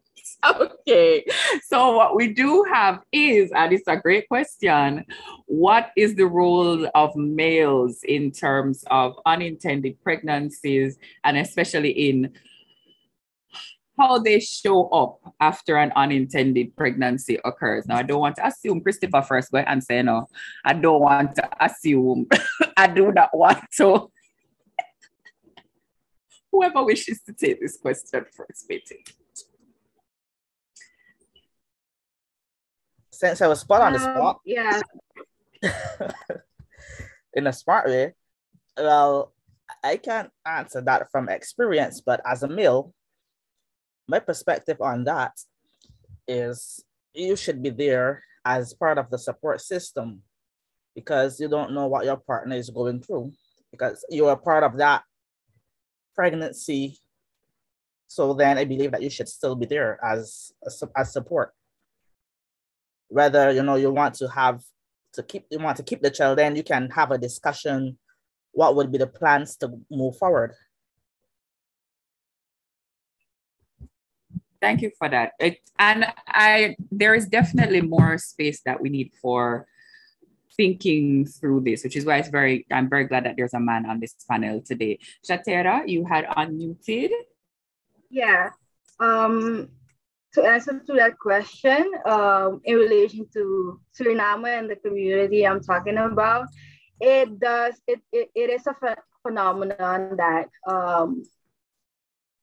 Okay, so what we do have is, and it's a great question, what is the role of males in terms of unintended pregnancies, and especially in how they show up after an unintended pregnancy occurs? Now, I don't want to assume Christopher first, but I'm saying no, I don't want to assume. I do not want to. Whoever wishes to take this question first, may take it. Since I was spot on the spot, Yeah. in a smart way, well, I can't answer that from experience, but as a male, my perspective on that is you should be there as part of the support system, because you don't know what your partner is going through, because you are part of that pregnancy. So then I believe that you should still be there as support. Whether you want to keep the child, then you can have a discussion. What would be the plans to move forward? Thank you for that. There is definitely more space that we need for thinking through this, which is why I'm very glad that there's a man on this panel today. Chathera, you had unmuted. Yeah. To answer to that question, in relation to Suriname and the community I'm talking about, it is a phenomenon that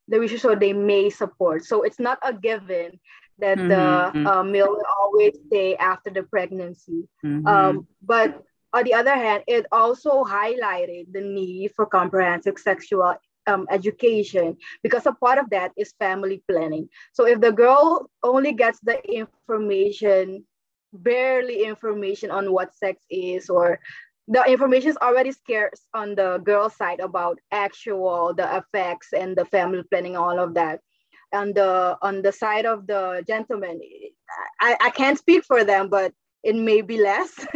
the wishes, so they may support. So it's not a given that the male will always stay after the pregnancy. But on the other hand, it also highlighted the need for comprehensive sexual education, because a part of that is family planning. So if the girl only gets the information barely information on what sex is, or the information is already scarce on the girl side about the effects and the family planning, all of that. On the side of the gentleman, I can't speak for them, but it may be less.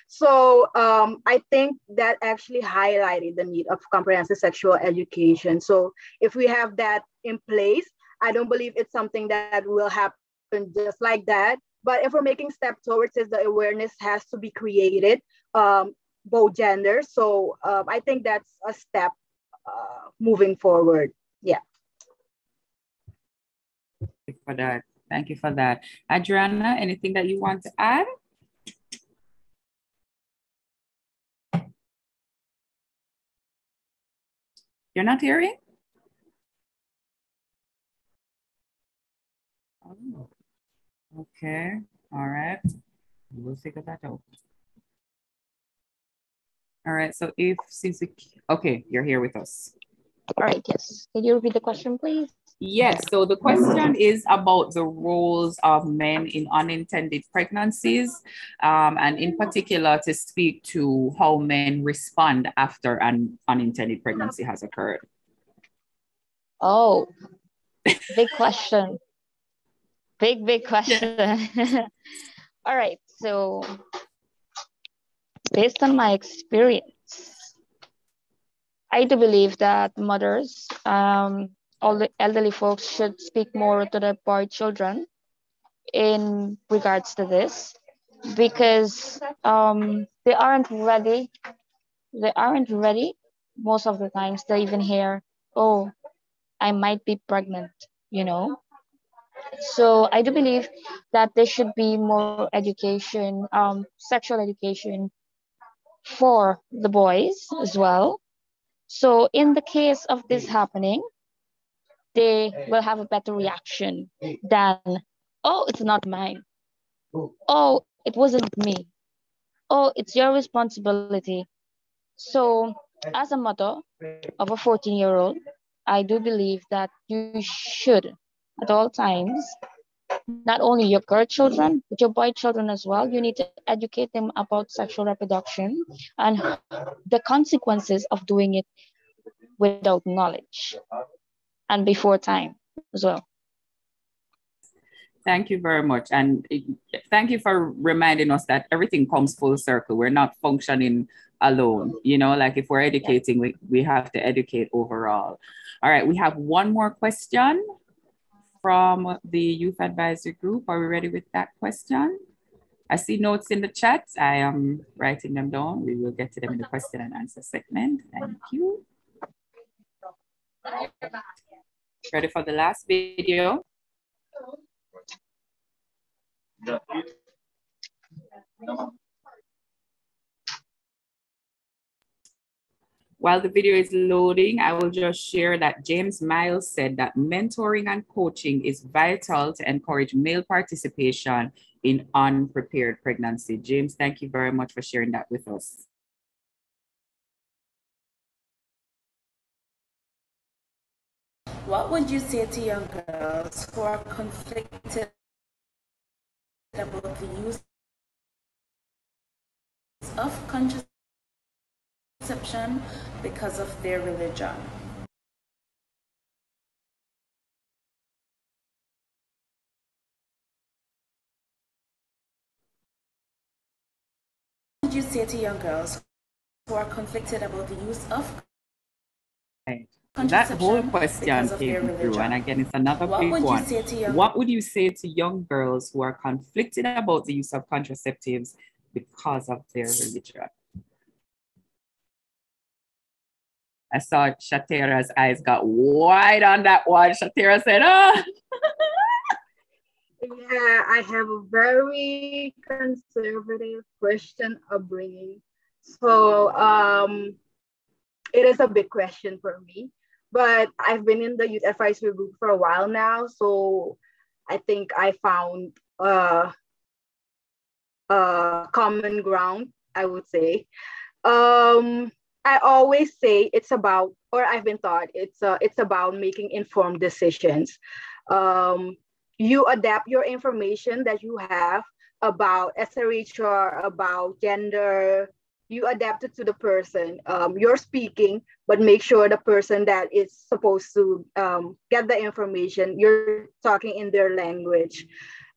So I think that actually highlighted the need of comprehensive sexual education. So if we have that in place, I don't believe it's something that will happen just like that. But if we're making steps towards it, the awareness has to be created, both genders. So I think that's a step moving forward. Yeah. Thank you for that. Thank you for that. Adriana, anything that you want to add? You're not hearing? Oh, okay. All right. We'll figure that out. All right. So okay, you're here with us. All right, yes. Can you repeat the question, please? Yes, so the question is about the roles of men in unintended pregnancies, and in particular to speak to how men respond after an unintended pregnancy has occurred. Oh, big question. Big question. Yeah. All right, so based on my experience, I do believe that mothers, all the elderly folks should speak more to their boy children in regards to this, because they aren't ready. They aren't ready most of the times. They even hear, oh, I might be pregnant, you know. So I do believe that there should be more education, sexual education for the boys as well. So in the case of this happening, they will have a better reaction than, oh, it's not mine. Oh, it wasn't me. Oh, it's your responsibility. So as a mother of a 14-year-old, I do believe that you should at all times, not only your girl children, but your boy children as well, you need to educate them about sexual reproduction and the consequences of doing it without knowledge and before time as well. Thank you very much. And thank you for reminding us that everything comes full circle. We're not functioning alone. You know, like if we're educating, we have to educate overall. All right, we have one more question from the Youth Advisory Group. Are we ready with that question? I see notes in the chat. I am writing them down. We will get to them in the question and answer segment. Thank you. Ready for the last video? While the video is loading, I will just share that James Miles said that mentoring and coaching is vital to encourage male participation in unprepared pregnancy. James, thank you very much for sharing that with us. What would you say to young girls who are conflicted about the use of contraception because of their religion? What would you say to young girls who are conflicted about the use of that whole question came through, and again, it's another big one. What would you say to young girls who are conflicted about the use of contraceptives because of their religion? I saw Chathera's eyes got wide on that one. Chathera said, oh. Yeah, I have a very conservative Christian upbringing. So it is a big question for me. But I've been in the youth advisory group for a while now, so I think I found common ground, I would say. I always say it's about, or I've been taught, it's about making informed decisions. You adapt your information that you have about SRHR, about gender. You adapt it to the person. You're speaking, but make sure the person that is supposed to get the information, you're talking in their language.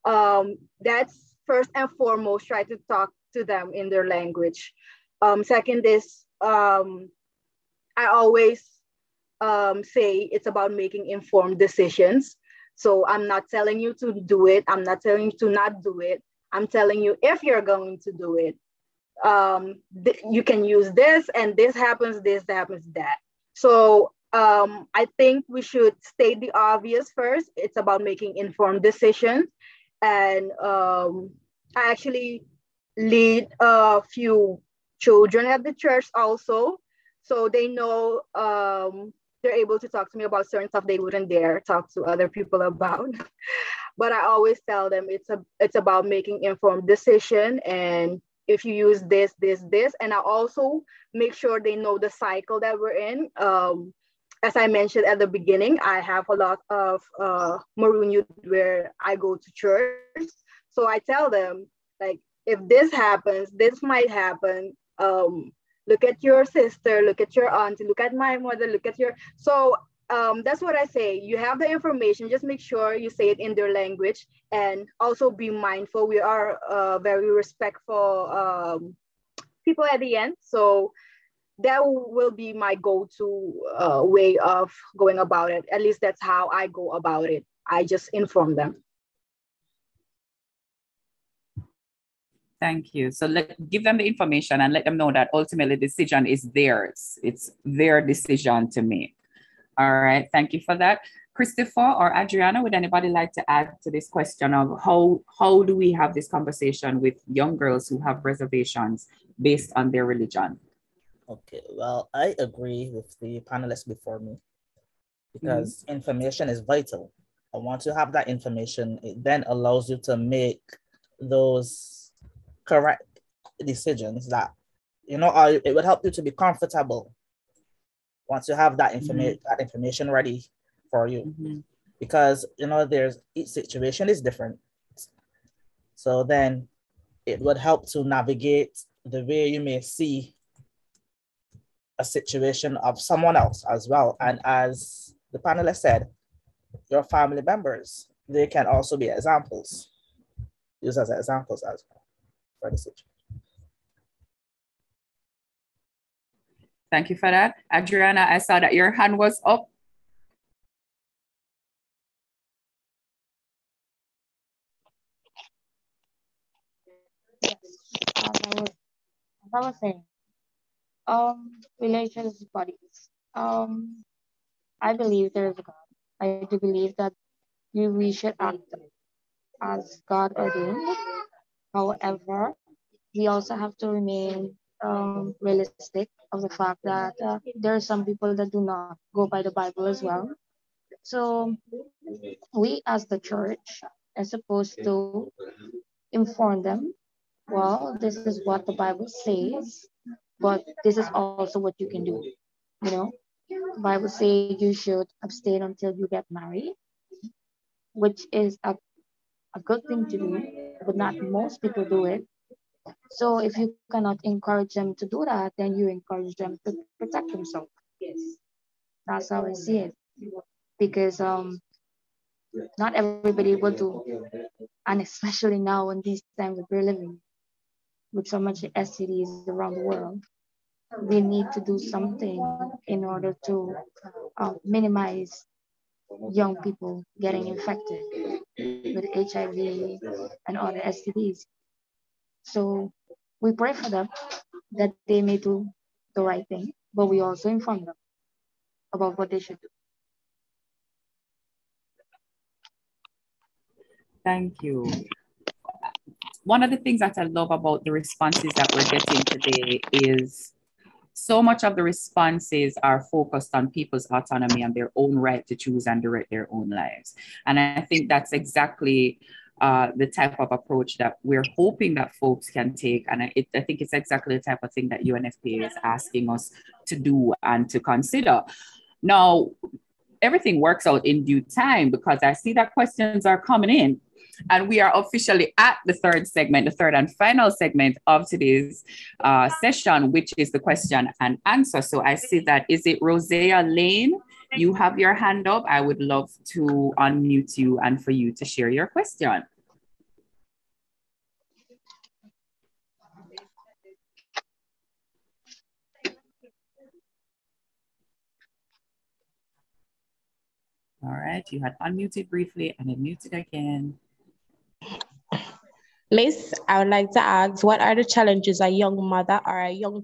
That's first and foremost, try to talk to them in their language. Second is, I always say it's about making informed decisions. So I'm not telling you to do it. I'm not telling you to not do it. I'm telling you if you're going to do it, you can use this, and this happens, that. So I think we should state the obvious first. It's about making informed decisions. And I actually lead a few children at the church also. So they know they're able to talk to me about certain stuff they wouldn't dare talk to other people about. But I always tell them it's about making informed decision, and if you use this, and I also make sure they know the cycle that we're in. As I mentioned at the beginning, I have a lot of Maroon youth where I go to church. So I tell them, like, if this happens, this might happen. Look at your sister, look at your auntie, look at my mother, look at your... So that's what I say. You have the information, just make sure you say it in their language, and also be mindful. We are very respectful people at the end. So that will be my go-to way of going about it. At least that's how I go about it. I just inform them. Thank you. So give them the information and let them know that ultimately the decision is theirs. It's their decision to make. All right, thank you for that. Christopher or Adriana, would anybody like to add to this question of how do we have this conversation with young girls who have reservations based on their religion? Okay, well, I agree with the panelists before me because information is vital. I want to have that information. It then allows you to make those correct decisions that, you know, it would help you to be comfortable once you have that information ready for you. Because, you know, each situation is different. So then it would help to navigate the way you may see a situation of someone else as well. And as the panelist said, your family members, they can also be examples, used as examples as well for the situation. Thank you for that. Adriana, I saw that your hand was up. Yes, as I was saying, relations bodies. I believe there is a God. I do believe that we should act as God ordained. However, we also have to remain realistic of the fact that there are some people that do not go by the Bible as well. So we as the church are supposed to inform them, well, this is what the Bible says, but this is also what you can do. You know, the Bible says you should abstain until you get married, which is a good thing to do, but not most people do it. So if you cannot encourage them to do that, then you encourage them to protect themselves. Yes. That's how I see it. Because not everybody will do, and especially now in these times that we're living with so much STDs around the world, we need to do something in order to minimize young people getting infected with HIV and other STDs. So we pray for them that they may do the right thing, but we also inform them about what they should do. Thank you. One of the things that I love about the responses that we're getting today is so much of the responses are focused on people's autonomy and their own right to choose and direct their own lives. And I think that's exactly the type of approach that we're hoping that folks can take. And I think it's exactly the type of thing that UNFPA is asking us to do and to consider. Now, everything works out in due time, because I see that questions are coming in. And we are officially at the third segment, the third and final segment of today's session, which is the question and answer. So I see that, is it Rosea Lane? You have your hand up. I would love to unmute you and for you to share your question. All right, you had unmuted briefly and then muted again. Miss, I would like to ask, what are the challenges a young mother or a young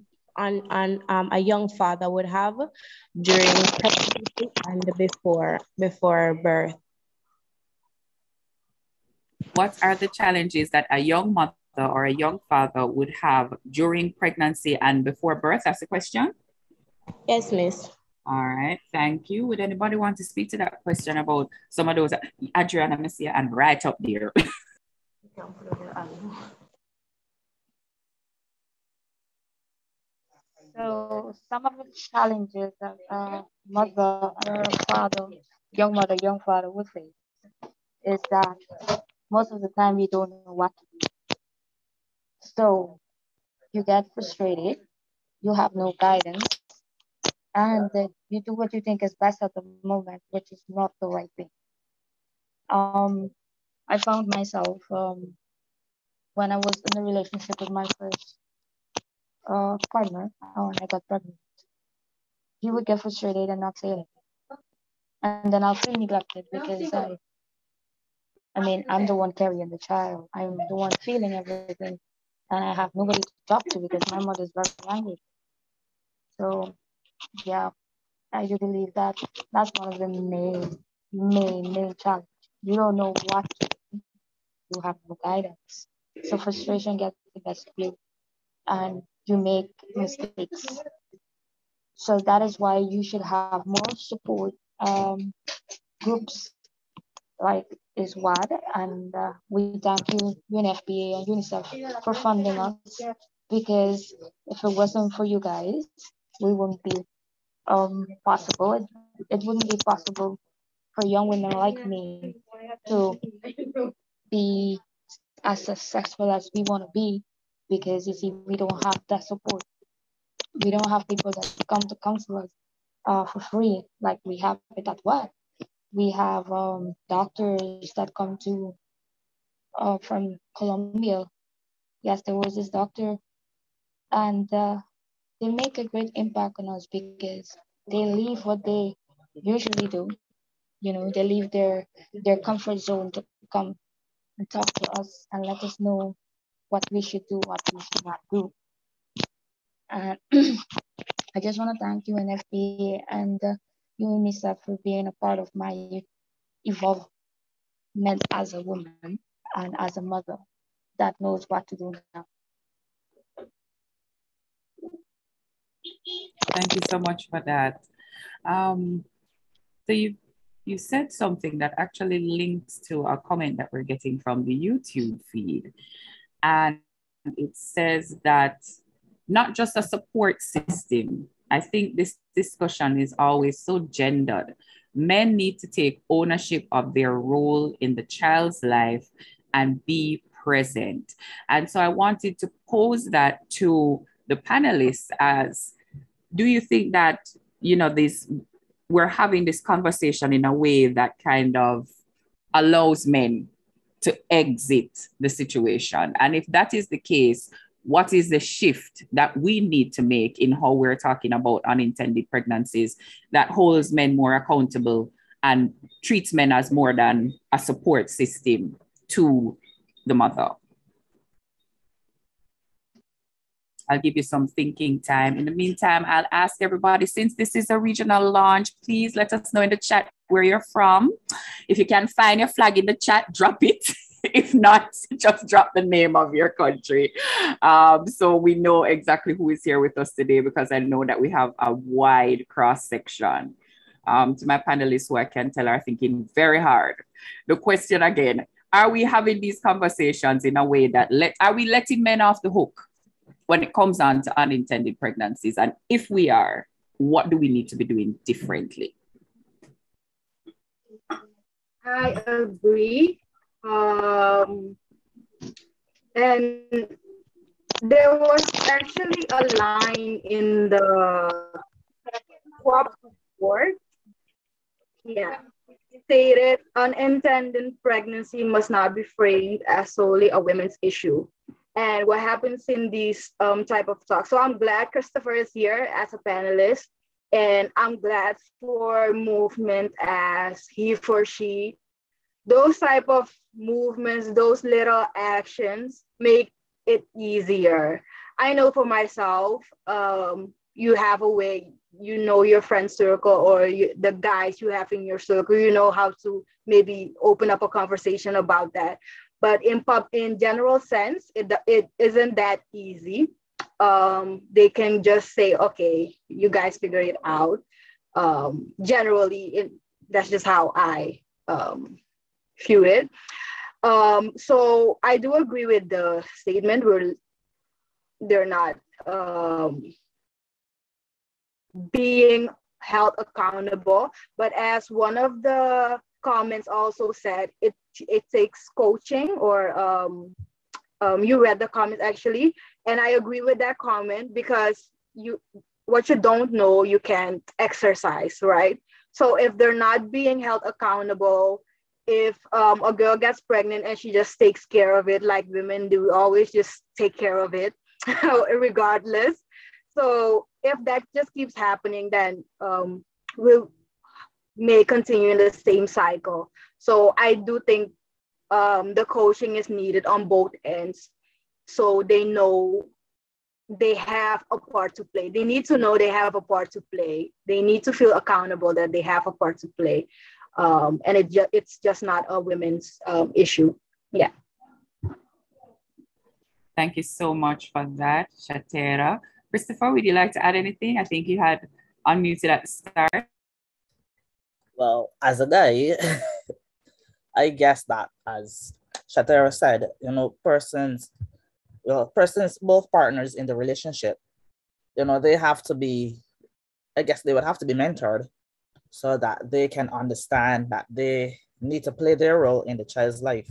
father would have during pregnancy and before birth? What are the challenges that a young mother or a young father would have during pregnancy and before birth? That's the question? Yes, Miss. All right, thank you. Would anybody want to speak to that question about some of those? Adriana, Messia, and right up there. So some of the challenges that a mother or a father, young mother, young father would face is that most of the time you don't know what to do. So you get frustrated, you have no guidance, and you do what you think is best at the moment, which is not the right thing. I found myself when I was in a relationship with my first partner, when I got pregnant. He would get frustrated and not say anything. And then I'll feel neglected because I'm the one carrying the child. I'm the one feeling everything. And I have nobody to talk to because my mother's very angry. So, yeah, I do believe that that's one of the main challenges. You don't know what to do. You have no guidance. So frustration gets the best of you and you make mistakes. So that is why you should have more support groups like SWOP, and we thank you, UNFPA and UNICEF, for funding us, because if it wasn't for you guys, we wouldn't be possible. It wouldn't be possible for young women like me to be as successful as we want to be, because you see, we don't have that support. We don't have people that come to counsel us for free like we have it at WAC. We have doctors that come to from Colombia. Yes, there was this doctor, and they make a great impact on us because they leave what they usually do. You know, they leave their comfort zone to come and talk to us and let us know what we should do, what we should not do. And I just want to thank UNFPA and UNICEF for being a part of my evolvement as a woman and as a mother that knows what to do now. Thank you so much for that. So you said something that actually links to a comment that we're getting from the YouTube feed. And it says that not just a support system. I think this discussion is always so gendered. Men need to take ownership of their role in the child's life and be present. And so I wanted to pose that to the panelists as, do you think that, we're having this conversation in a way that kind of allows men to exit the situation? And if that is the case, what is the shift that we need to make in how we're talking about unintended pregnancies that holds men more accountable and treats men as more than a support system to the mother? I'll give you some thinking time. In the meantime, I'll ask everybody, since this is a regional launch, please let us know in the chat where you're from. If you can find your flag in the chat, drop it. If not, just drop the name of your country. So we know exactly who is here with us today, because I know that we have a wide cross section. To my panelists, who I can tell are thinking very hard. The question again, are we having these conversations in a way that are we letting men off the hook when it comes on to unintended pregnancies? And if we are, what do we need to be doing differently? I agree. And there was actually a line in the SWOP report. Yeah. It stated unintended pregnancy must not be framed as solely a women's issue. And what happens in these type of talks. So I'm glad Christopher is here as a panelist. And I'm glad for movement as he for she. Those type of movements, those little actions make it easier. I know for myself, you have a way, you know, your friend circle or the guys you have in your circle, you know how to maybe open up a conversation about that. But in general sense, it isn't that easy. They can just say, okay, you guys figure it out. Generally, that's just how I view it. So I do agree with the statement where they're not being held accountable. But as one of the comments also said, it takes coaching or you read the comment actually, and I agree with that comment because what you don't know, you can't exercise, right? So if they're not being held accountable, if a girl gets pregnant and she just takes care of it like women do, always just take care of it regardless. So if that just keeps happening, then we may continue in the same cycle. So I do think the coaching is needed on both ends, so they know they have a part to play. They need to know they have a part to play. They need to feel accountable that they have a part to play. And it's just not a women's issue. Yeah. Thank you so much for that, Chathera. Christopher, would you like to add anything? I think you had unmuted at the start. Well, as a guy, I guess that, as Chathera said, you know, persons, both partners in the relationship, you know, they have to be, I guess they would have to be mentored so that they can understand that they need to play their role in the child's life.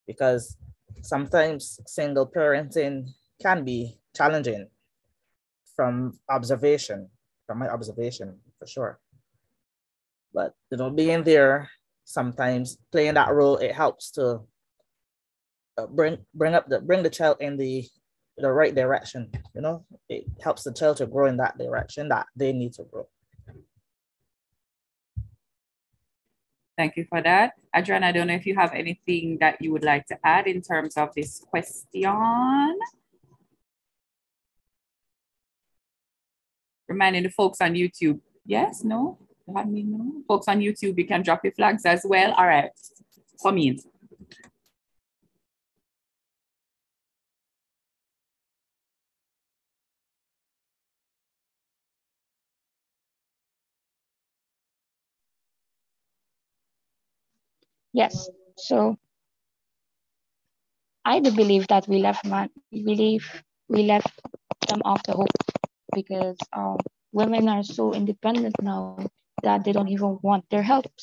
Because sometimes single parenting can be challenging from my observation, for sure. But, you know, being there, sometimes playing that role, it helps to bring the child in the right direction. You know, it helps the child to grow in that direction that they need to grow. Thank you for that. Adriana, I don't know if you have anything that you would like to add in terms of this question. Reminding the folks on YouTube, yes, no? No? Folks on YouTube, you can drop your flags as well. All right, come in. Yes. So I do believe that we left them off the hook because women are so independent now that they don't even want their helps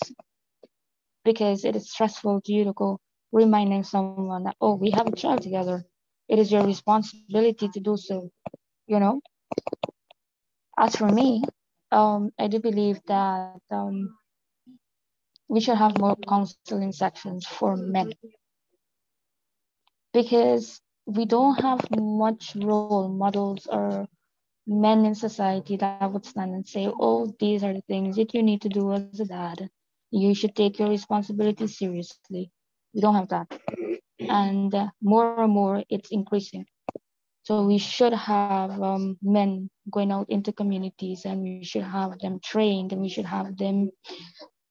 because it is stressful to you to go reminding someone that, oh, we have a child together. It is your responsibility to do so, you know? As for me, I do believe that we should have more counseling sections for men because we don't have much role models or men in society that would stand and say, oh, these are the things that you need to do as a dad. You should take your responsibility seriously. We don't have that. And more and more, it's increasing. So we should have men going out into communities and we should have them trained and we should have them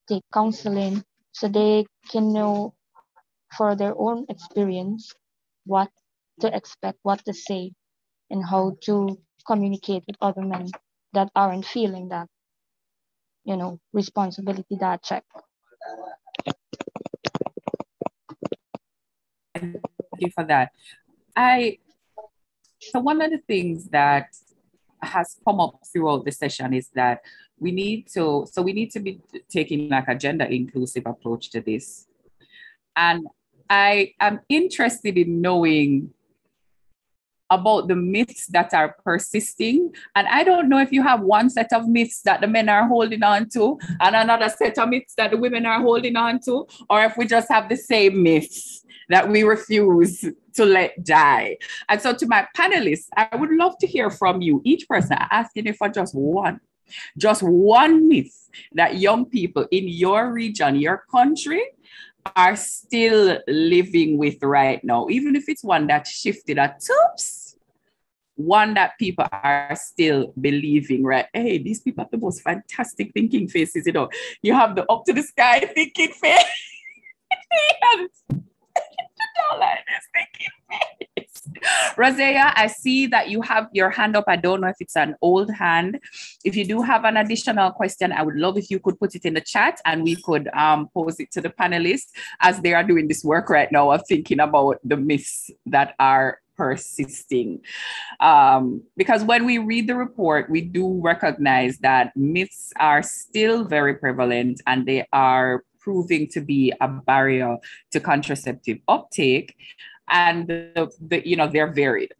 take counseling so they can know for their own experience what to expect, what to say, and how to communicate with other men that aren't feeling that, you know, responsibility, that check. Thank you for that. So one of the things that has come up throughout the session is that we need to be taking like a gender inclusive approach to this. And I am interested in knowing about the myths that are persisting. And I don't know if you have one set of myths that the men are holding on to and another set of myths that the women are holding on to, or if we just have the same myths that we refuse to let die. And so to my panelists, I would love to hear from you, each person, asking you for just one myth that young people in your region, your country, are still living with right now, even if it's one that shifted at tips, one that people are still believing, right? Hey, these people have the most fantastic thinking faces, you know. You have the up to the sky thinking face. Don't like this thinking face. Rosea, I see that you have your hand up. I don't know if it's an old hand. If you do have an additional question, I would love if you could put it in the chat and we could pose it to the panelists as they are doing this work right now of thinking about the myths that are persisting. Because when we read the report, we do recognize that myths are still very prevalent and they are proving to be a barrier to contraceptive uptake, and they're varied.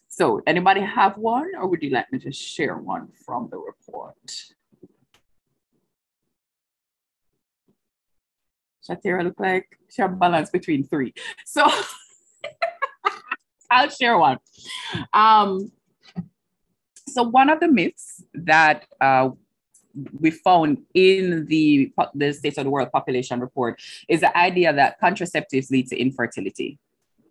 So anybody have one, or would you like me to share one from the report? Chathera look like she have balance between three. So I'll share one. So one of the myths that we found in the State of the World Population Report is the idea that contraceptives lead to infertility.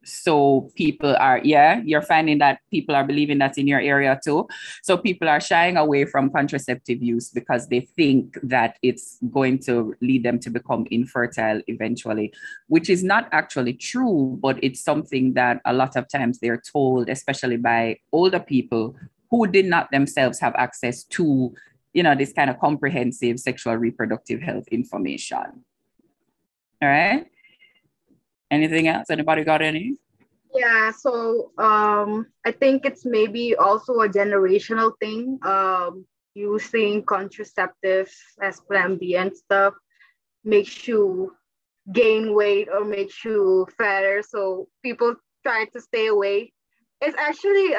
So people are, you're finding that people are believing that in your area too. So people are shying away from contraceptive use because they think that it's going to lead them to become infertile eventually, which is not actually true, but it's something that a lot of times they're told, especially by older people who did not themselves have access to this kind of comprehensive sexual reproductive health information. All right. Anything else? Anybody got any? Yeah, so I think it's maybe also a generational thing. Using contraceptives as plan B and stuff makes you gain weight or makes you fatter. So people try to stay away. It's actually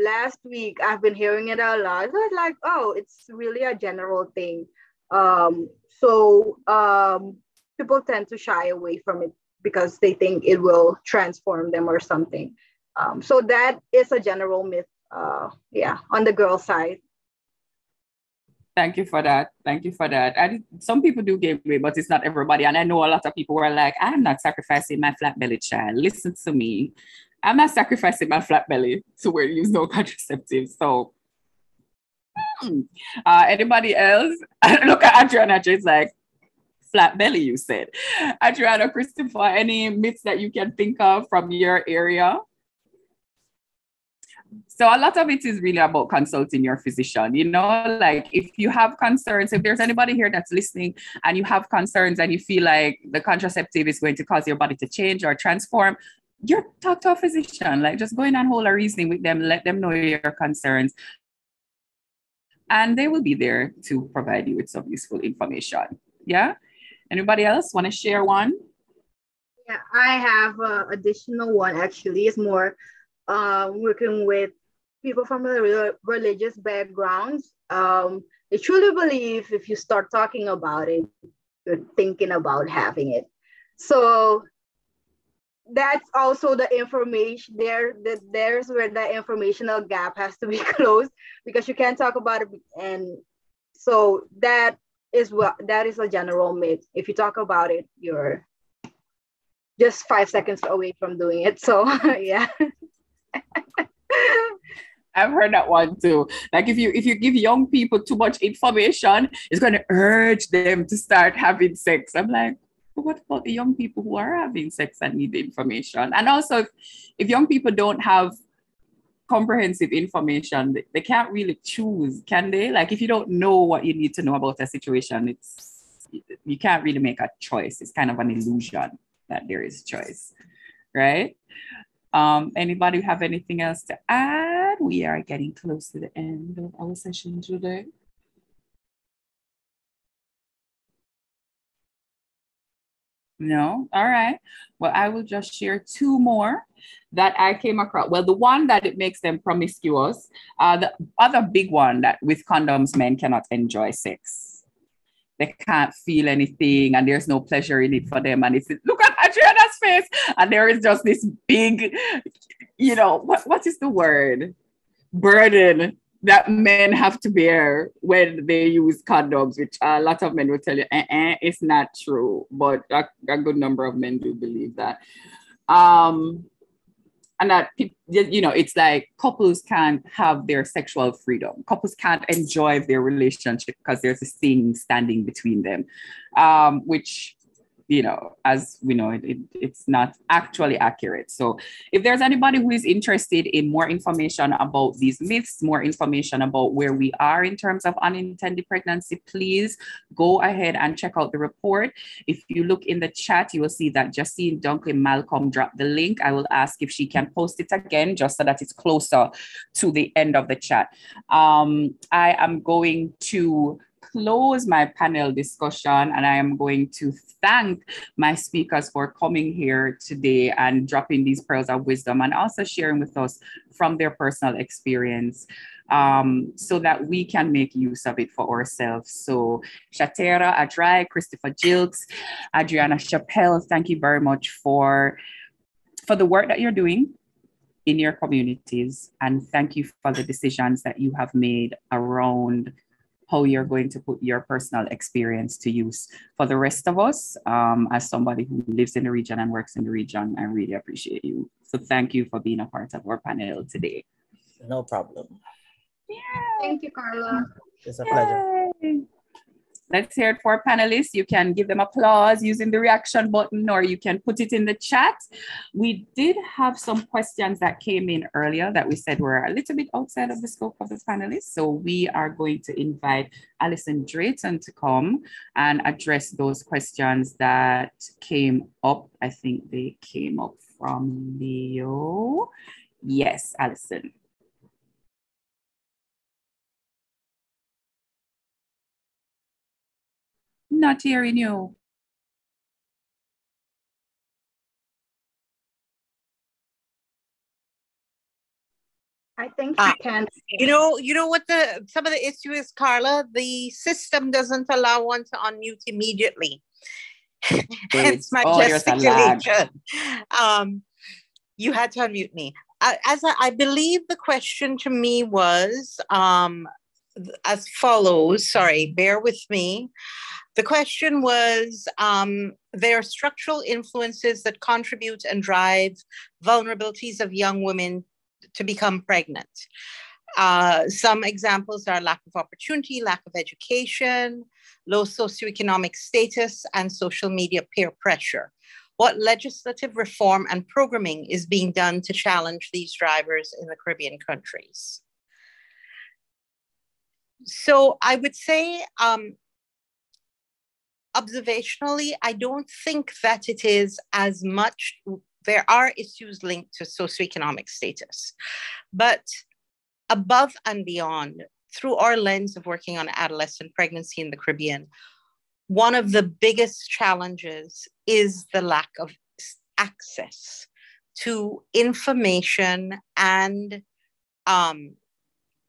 last week I've been hearing it a lot. So it's like, oh, it's really a general thing. So people tend to shy away from it because they think it will transform them or something. So that is a general myth, on the girl side. Thank you for that. Thank you for that. Some people do gain weight, but it's not everybody. And I know a lot of people who are like, I'm not sacrificing my flat belly child. Listen to me. I'm not sacrificing my flat belly to where use no contraceptives. So, anybody else? Look at Adriana, it's like, flat belly, you said. Adriana, Christopher, any myths that you can think of from your area? So a lot of it is really about consulting your physician. Like if you have concerns, if there's anybody here that's listening and you have concerns and you feel like the contraceptive is going to cause your body to change or transform, talk to a physician. Like just go in and hold a reasoning with them, let them know your concerns. And they will be there to provide you with some useful information. Yeah? Anybody else want to share one? Yeah, I have an additional one actually. It's more working with people from religious backgrounds. They truly believe if you start talking about it, you're thinking about having it. So that's also the information there. There's where the informational gap has to be closed because you can't talk about it. And so that is a general myth. If you talk about it, you're just 5 seconds away from doing it. So yeah. I've heard that one too. Like if you give young people too much information, it's going to urge them to start having sex. I'm like, but what about the young people who are having sex and need the information? And also if young people don't have comprehensive information, they can't really choose, can they? Like if you don't know what you need to know about a situation, you can't really make a choice. It's kind of an illusion that there is choice, right? Anybody have anything else to add? good. We are getting close to the end of our session today. No? All right. Well, I will just share two more that I came across. Well, the one that it makes them promiscuous. The other big one that with condoms, men cannot enjoy sex. They can't feel anything and there's no pleasure in it for them. And it's, look at Adriana's face. And there is just this big, you know, what is the word? Burden that men have to bear when they use condoms, which a lot of men will tell you, it's not true. But a good number of men do believe that. And that, you know, it's like couples can't have their sexual freedom. Couples can't enjoy their relationship because there's this thing standing between them, which, you know, as we know, it's not actually accurate. So if there's anybody who is interested in more information about these myths, more information about where we are in terms of unintended pregnancy, please go ahead and check out the report. If you look in the chat, you will see that Justine Dunkley Malcolm dropped the link. I will ask if she can post it again, just so that it's closer to the end of the chat. I am going to close my panel discussion, and I am going to thank my speakers for coming here today and dropping these pearls of wisdom and also sharing with us from their personal experience, so that we can make use of it for ourselves. So Chathera, Adrai, Christopher Gilkes, Adriana Chappelle, thank you very much for the work that you're doing in your communities, and thank you for the decisions that you have made around how you're going to put your personal experience to use. For the rest of us, as somebody who lives in the region and works in the region, I really appreciate you. So thank you for being a part of our panel today. No problem. Yeah. Thank you, Carla. It's a pleasure. Yay. Let's hear it for our panelists. You can give them applause using the reaction button, or you can put it in the chat. We did have some questions that came in earlier that we said were a little bit outside of the scope of the panelists. So we are going to invite Alison Drayton to come and address those questions that came up. I think they came up from Leo. Yes, Alison. Not hearing you. I think you can. You know what some of the issue is, Carla? The system doesn't allow one to unmute immediately. Hence my gesticulation. You had to unmute me. I believe the question to me was as follows. Sorry, bear with me. The question was, there are structural influences that contribute and drive vulnerabilities of young women to become pregnant. Some examples are lack of opportunity, lack of education, low socioeconomic status, and social media peer pressure. What legislative reform and programming is being done to challenge these drivers in the Caribbean countries? So I would say, observationally, I don't think that it is as much. There are issues linked to socioeconomic status, but above and beyond, through our lens of working on adolescent pregnancy in the Caribbean, one of the biggest challenges is the lack of access to information and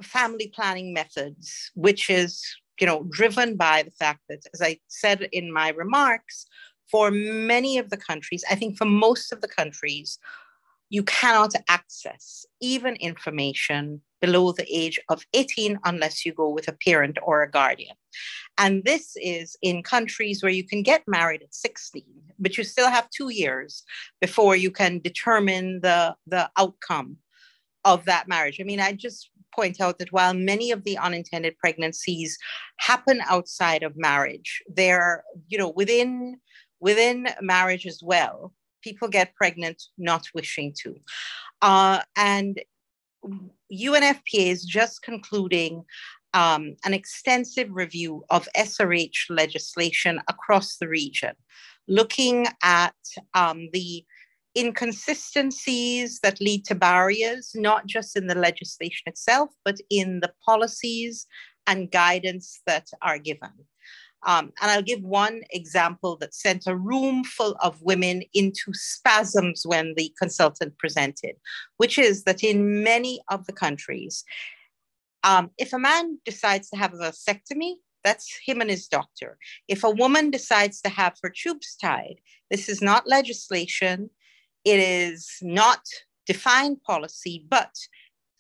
family planning methods, which is driven by the fact that, as I said in my remarks, for many of the countries, I think for most of the countries, you cannot access even information below the age of 18 unless you go with a parent or a guardian. And this is in countries where you can get married at 16, but you still have 2 years before you can determine the outcome of that marriage. I mean, I just point out that while many of the unintended pregnancies happen outside of marriage, they're, within marriage as well, people get pregnant not wishing to. And UNFPA is just concluding an extensive review of SRH legislation across the region, looking at the inconsistencies that lead to barriers, not just in the legislation itself, but in the policies and guidance that are given. And I'll give one example that sent a room full of women into spasms when the consultant presented, which is that in many of the countries, if a man decides to have a vasectomy, that's him and his doctor. If a woman decides to have her tubes tied, this is not legislation. It is not defined policy, but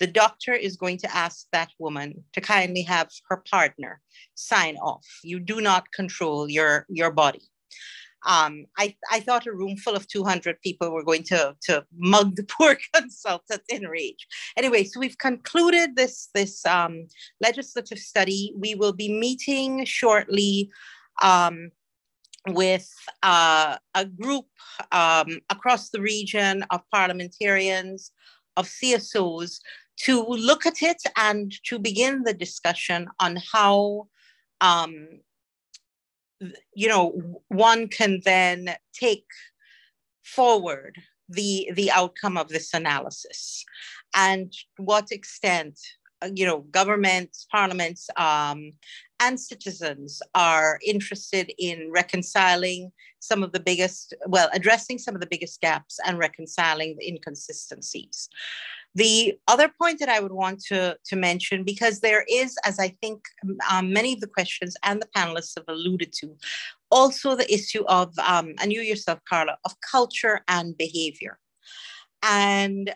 the doctor is going to ask that woman to kindly have her partner sign off. You do not control your body. I thought a room full of 200 people were going to mug the poor consultant in rage. Anyway, so we've concluded this legislative study. We will be meeting shortly with a group across the region of parliamentarians, of CSOs, to look at it and to begin the discussion on how one can then take forward the outcome of this analysis, and to what extent governments, parliaments, and citizens are interested in reconciling addressing some of the biggest gaps and reconciling the inconsistencies. The other point that I would want to mention, because there is, as I think many of the questions and the panelists have alluded to, also the issue of, and you yourself, Carla, of culture and behavior. And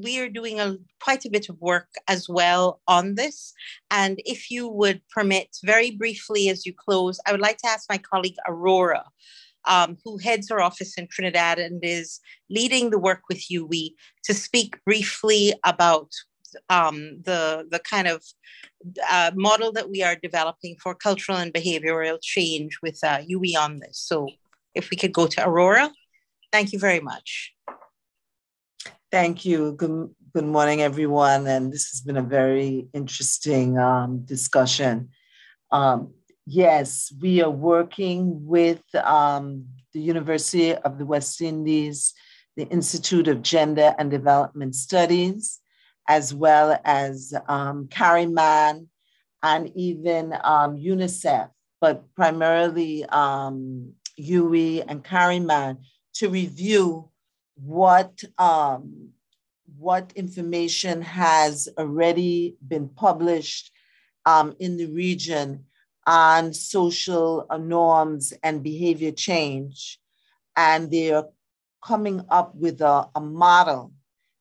we are doing quite a bit of work as well on this. And if you would permit, very briefly as you close, I would like to ask my colleague Aurora, who heads our office in Trinidad and is leading the work with UE, to speak briefly about the kind of model that we are developing for cultural and behavioral change with UE on this. So if we could go to Aurora. Thank you very much. Thank you. Good morning, everyone. And this has been a very interesting discussion. Yes, we are working with the University of the West Indies, the Institute of Gender and Development Studies, as well as Caribbean and even UNICEF, but primarily UE and Caribbean, to review what information has already been published in the region on social norms and behavior change. And they are coming up with a model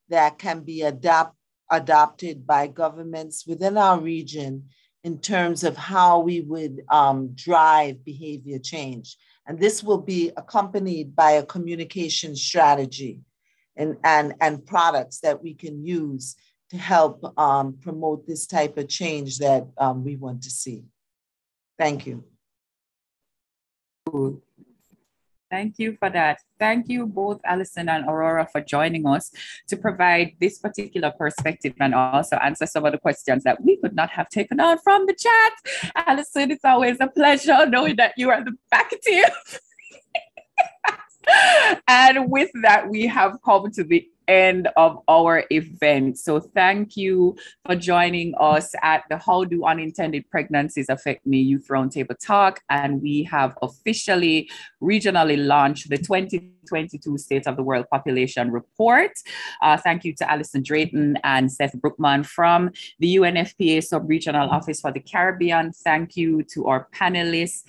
that can be adopted by governments within our region in terms of how we would drive behavior change. And this will be accompanied by a communication strategy and products that we can use to help promote this type of change that we want to see. Thank you. Thank you for that. Thank you both, Alison and Aurora, for joining us to provide this particular perspective and also answer some of the questions that we could not have taken on from the chat. Alison, it's always a pleasure knowing that you are the back team. And with that, we have come to the end of our event. So thank you for joining us at the How Do Unintended Pregnancies Affect Me Youth Roundtable Talk. And we have officially regionally launched the 2022 State of the World Population Report. Thank you to Alison Drayton and Seth Brookman from the UNFPA Sub-Regional Office for the Caribbean. Thank you to our panelists,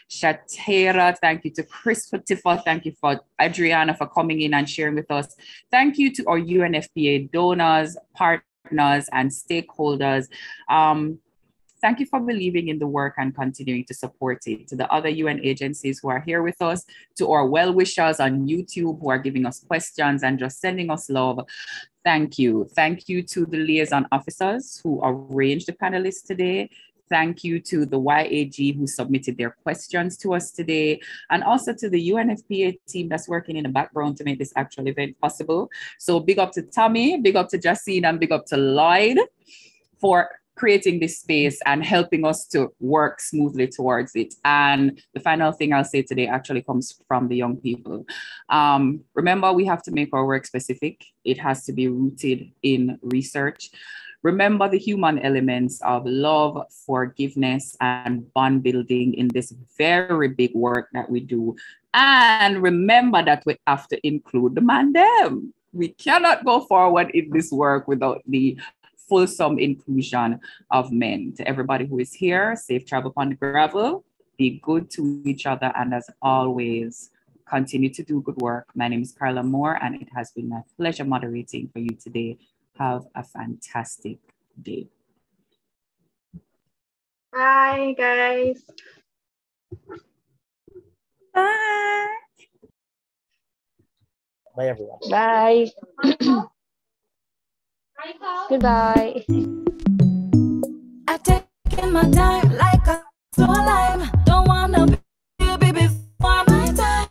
Chathera. Thank you to Christopher. Thank you for Adriana for coming in and sharing with us. Thank you to our UNFPA donors, partners, and stakeholders. Thank you for believing in the work and continuing to support it. To the other UN agencies who are here with us, to our well-wishers on YouTube who are giving us questions and just sending us love, thank you. Thank you to the liaison officers who arranged the panelists today. Thank you to the YAG who submitted their questions to us today, and also to the UNFPA team that's working in the background to make this actual event possible. So big up to Tommy, big up to Jacine, and big up to Lloyd for creating this space and helping us to work smoothly towards it. And the final thing I'll say today actually comes from the young people. Remember, we have to make our work specific. It has to be rooted in research. Remember the human elements of love, forgiveness, and bond building in this very big work that we do. And remember that we have to include the man them. We cannot go forward in this work without the fulsome inclusion of men. To everybody who is here, safe travel upon the gravel, be good to each other, and as always, continue to do good work. My name is Carla Moore, and it has been my pleasure moderating for you today. Have a fantastic day. Bye, guys. Bye. Bye, everyone. Bye. Goodbye. I've taken my time like a slow lime. Don't wanna be a baby before my time.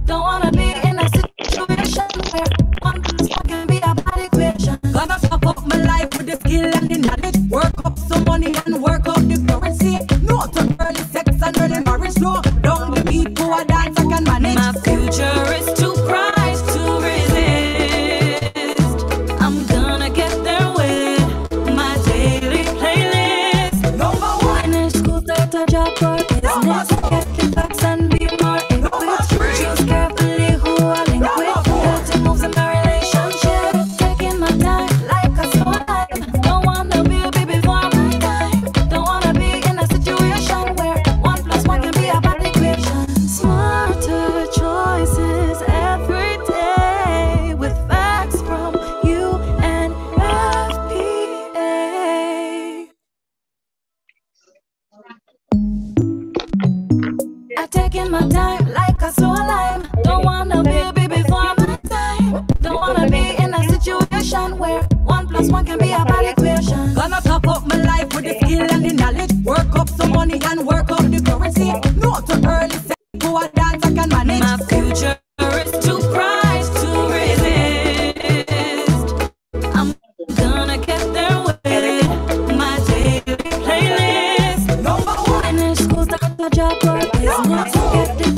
Don't wanna be in a situation where one can be a bad equation. Gonna fuck up my life with the skill and the knowledge. Work up some money and work out the currency. No to early sex and early marriage. No, don't the beat to a dance I can manage. My future is too bright to resist. I'm gonna get there with my daily playlist. Number one in school, start a job or business. Get the facts and be more equipped. Choose carefully who I link with. Healthy moves in my relationship. Taking my time like a slow lime. Don't wanna be a baby for my time. Don't wanna be in a situation where 1 + 1 can be a bad equation. Smarter choices every day with facts from UNFPA. I'm taking my time like a slow lime. Don't wanna be a baby for my time. Don't wanna be in a situation where 1 + 1 can be a bad equation. Gonna top up my life with the skill and the knowledge. Work up some money and work up the currency. No to early sex to a dance I can manage. My future is too bright to resist. I'm gonna get there with my daily playlist. Number one in school, start a job or business. Get the